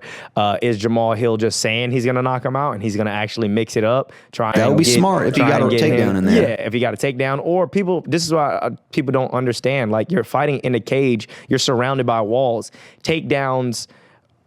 Is Jamal Hill just saying he's going to knock him out, and he's going to actually mix it up? That would be smart if you got a takedown in there. Yeah, if you got a takedown. Or this is why people don't understand. Like, you're fighting in a cage, you're surrounded by walls. Takedowns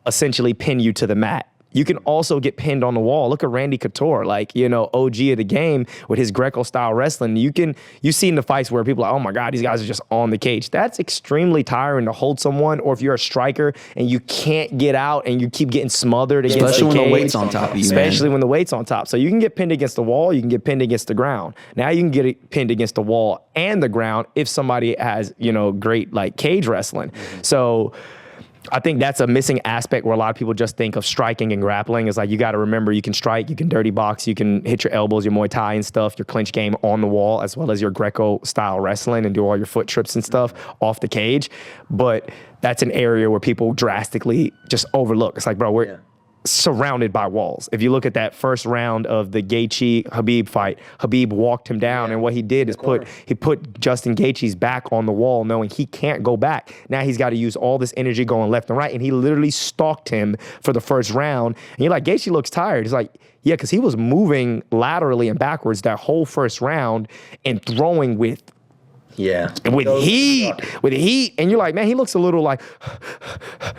essentially pin you to the mat. You can also get pinned on the wall. Look at Randy Couture, OG of the game with his Greco-style wrestling. You've seen the fights where people are like, oh my God, these guys are just on the cage. That's extremely tiring to hold someone, or if you're a striker and you can't get out and you keep getting smothered against the cage. Especially when the weight's on top of you, Especially when the weight's on top. So you can get pinned against the wall, you can get pinned against the ground. Now you can get pinned against the wall and the ground if somebody has, great cage wrestling. So I think that's a missing aspect where a lot of people just think of striking and grappling. It's like, you got to remember, you can strike, you can dirty box, you can hit your elbows, your Muay Thai and stuff, your clinch game on the wall, as well as your Greco-style wrestling and do all your foot trips and stuff off the cage. But that's an area where people drastically just overlook. It's like, bro, we're surrounded by walls. If you look at that first round of the Gaethje-Khabib fight, Khabib walked him down, and what he did is put Justin Gaethje's back on the wall, knowing he can't go back. Now he's got to use all this energy going left and right, and he literally stalked him for the first round. And you're like, Gaethje looks tired. It's like, yeah, because he was moving laterally and backwards that whole first round and throwing with heat, and you're like, man, he looks a little like,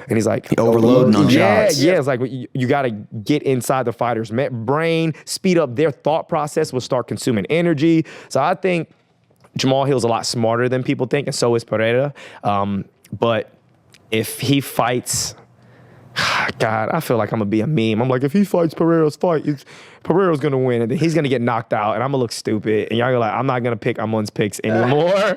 and he's like overloading on shots. Yeah, it's like you got to get inside the fighter's brain, speed up their thought process, will start consuming energy. So I think Jamal Hill's a lot smarter than people think, and so is Pereira. But if he fights, God, I feel like I'm gonna be a meme. I'm like, if he fights Pereira's fight, Pereira's gonna win, and then he's gonna get knocked out, and I'm gonna look stupid. And y'all are like, I'm not gonna pick Amun's picks anymore.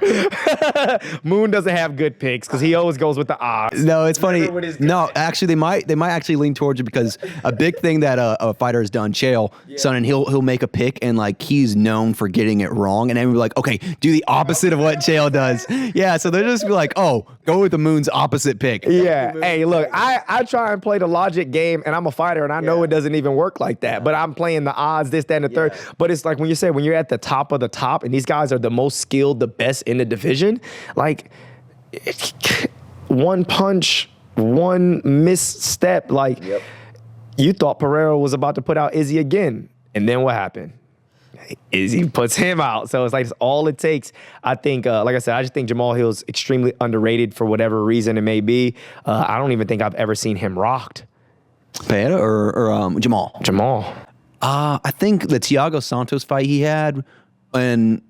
Moon doesn't have good picks because he always goes with the odds. No, it's funny. No, actually, they might actually lean towards it, because a big thing that a fighter has done, Chael, son, and he'll make a pick, and he's known for getting it wrong, and then we're like, okay, do the opposite of what Chael does. Yeah, so they'll just be like, oh, go with the Moon's opposite pick. Yeah. Hey, look, I try and play the logic game, and I'm a fighter, and I know it doesn't even work like that, but I'm playing the odds, this, that, and the third. But it's like when you're at the top of the top, and these guys are the most skilled, the best in the division, one punch, one misstep, you thought Pereira was about to put out Izzy again, and then what happened? Izzy puts him out. So it's all it takes. I think, like I said, I just think Jamal Hill's extremely underrated for whatever reason it may be. I don't even think I've ever seen him rocked. Pereira or Jamal? Jamal. I think the Thiago Santos fight he had, and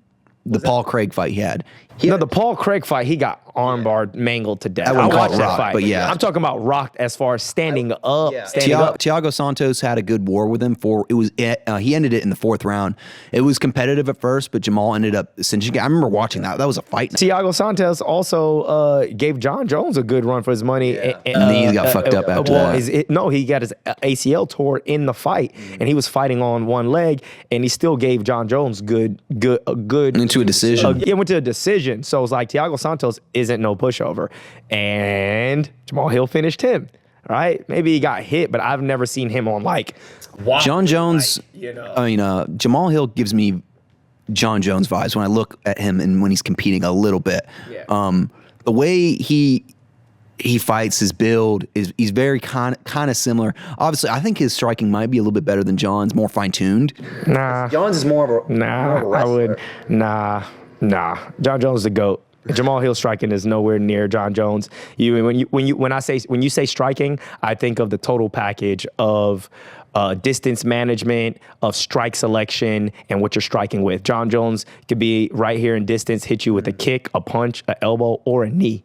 the Paul Craig fight he had. The Paul Craig fight, he got armbarred, mangled to death. I wouldn't watched call it that rocked, fight. but yeah. I'm talking about rocked as far as standing up. Thiago Santos had a good war with him. He ended it in the 4th round. It was competitive at first, but Jamal ended up cinching. I remember watching that. That was a fight. Thiago Santos also gave John Jones a good run for his money. And then he got fucked up after that. He got his ACL tore in the fight, and he was fighting on one leg, and he still gave John Jones good. Into a decision. It went to a decision. So it's like Thiago Santos isn't no pushover, and Jamal Hill finished him. Right? Maybe he got hit, but I've never seen him on John Jones. Jamal Hill gives me John Jones vibes when I look at him and when he's competing a little bit. Yeah. The way he he fights, his build he's very kind of similar. Obviously, I think his striking might be a little bit better than John's, more fine tuned. Nah, John's is more of a wrestler. Nah. John Jones is the GOAT. Jamal Hill striking is nowhere near John Jones. When you say striking, I think of the total package of distance management, of strike selection, and what you're striking with. John Jones could be right here in distance, hit you with a kick, a punch, an elbow, or a knee.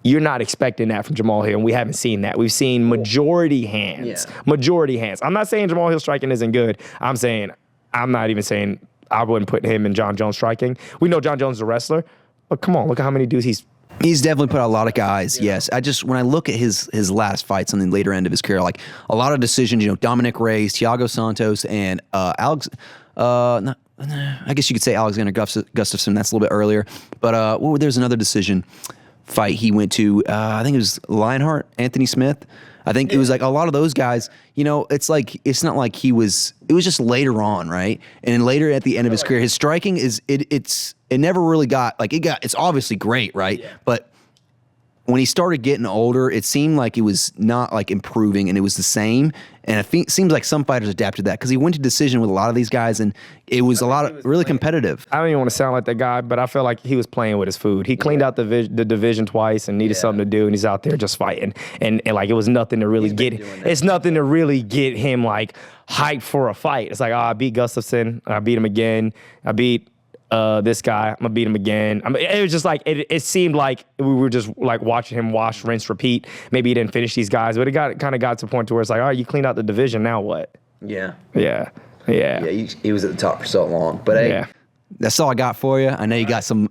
You're not expecting that from Jamal Hill, and we haven't seen that. We've seen majority hands. Yeah. Majority hands. I'm not saying Jamal Hill striking isn't good. I'm not even saying I wouldn't put him and John Jones striking. We know John Jones is a wrestler, but come on, look at how many dudes He's definitely put out a lot of guys. Yeah. Yes, when I look at his last fights on the later end of his career, like a lot of decisions. Dominic Reyes, Thiago Santos, and Alex. I guess you could say Alexander Gustafsson. That's a little bit earlier, but there's another decision fight he went to. I think it was Lionheart, Anthony Smith. I think it was like a lot of those guys. It's not like it was just later on, right? And then later at the end of his career, his striking it never really got it's obviously great, right? Yeah. But when he started getting older, it seemed like it was not like improving, and it was the same. And it seems like some fighters adapted that because he went to decision with a lot of these guys, and it was really competitive. I don't even want to sound like that guy, but I feel like he was playing with his food. He cleaned out the division twice and needed something to do, and he's out there just fighting. And like it was nothing to really get. It's nothing to really get him like hyped for a fight. It's like, I beat Gustafsson, I beat him again, I beat this guy, I'm gonna beat him again. It was just like it seemed like we were just like watching him wash, rinse, repeat. Maybe he didn't finish these guys, but it kind of got to a point to where it's like, all right, you cleaned out the division, now what? Yeah. He was at the top for so long, but hey, that's all I got for you. I know you got some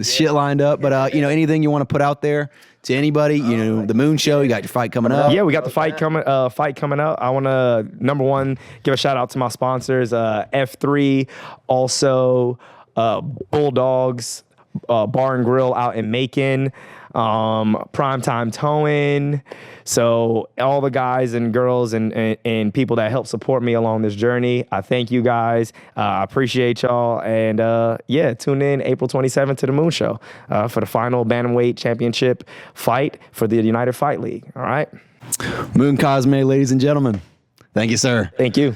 shit lined up, but anything you want to put out there to anybody, the Moon Show, you got your fight coming up. Yeah, we got the fight coming up. I want to, number one, give a shout out to my sponsors, F3, also Bulldogs Bar and Grill out in Macon, Primetime Towing. So all the guys and girls and people that help support me along this journey, I thank you guys. I appreciate y'all. And tune in April 27th to the Moon Show for the final Bantamweight Championship fight for the United Fight League. All right. Amun Cosme, ladies and gentlemen. Thank you, sir. Thank you.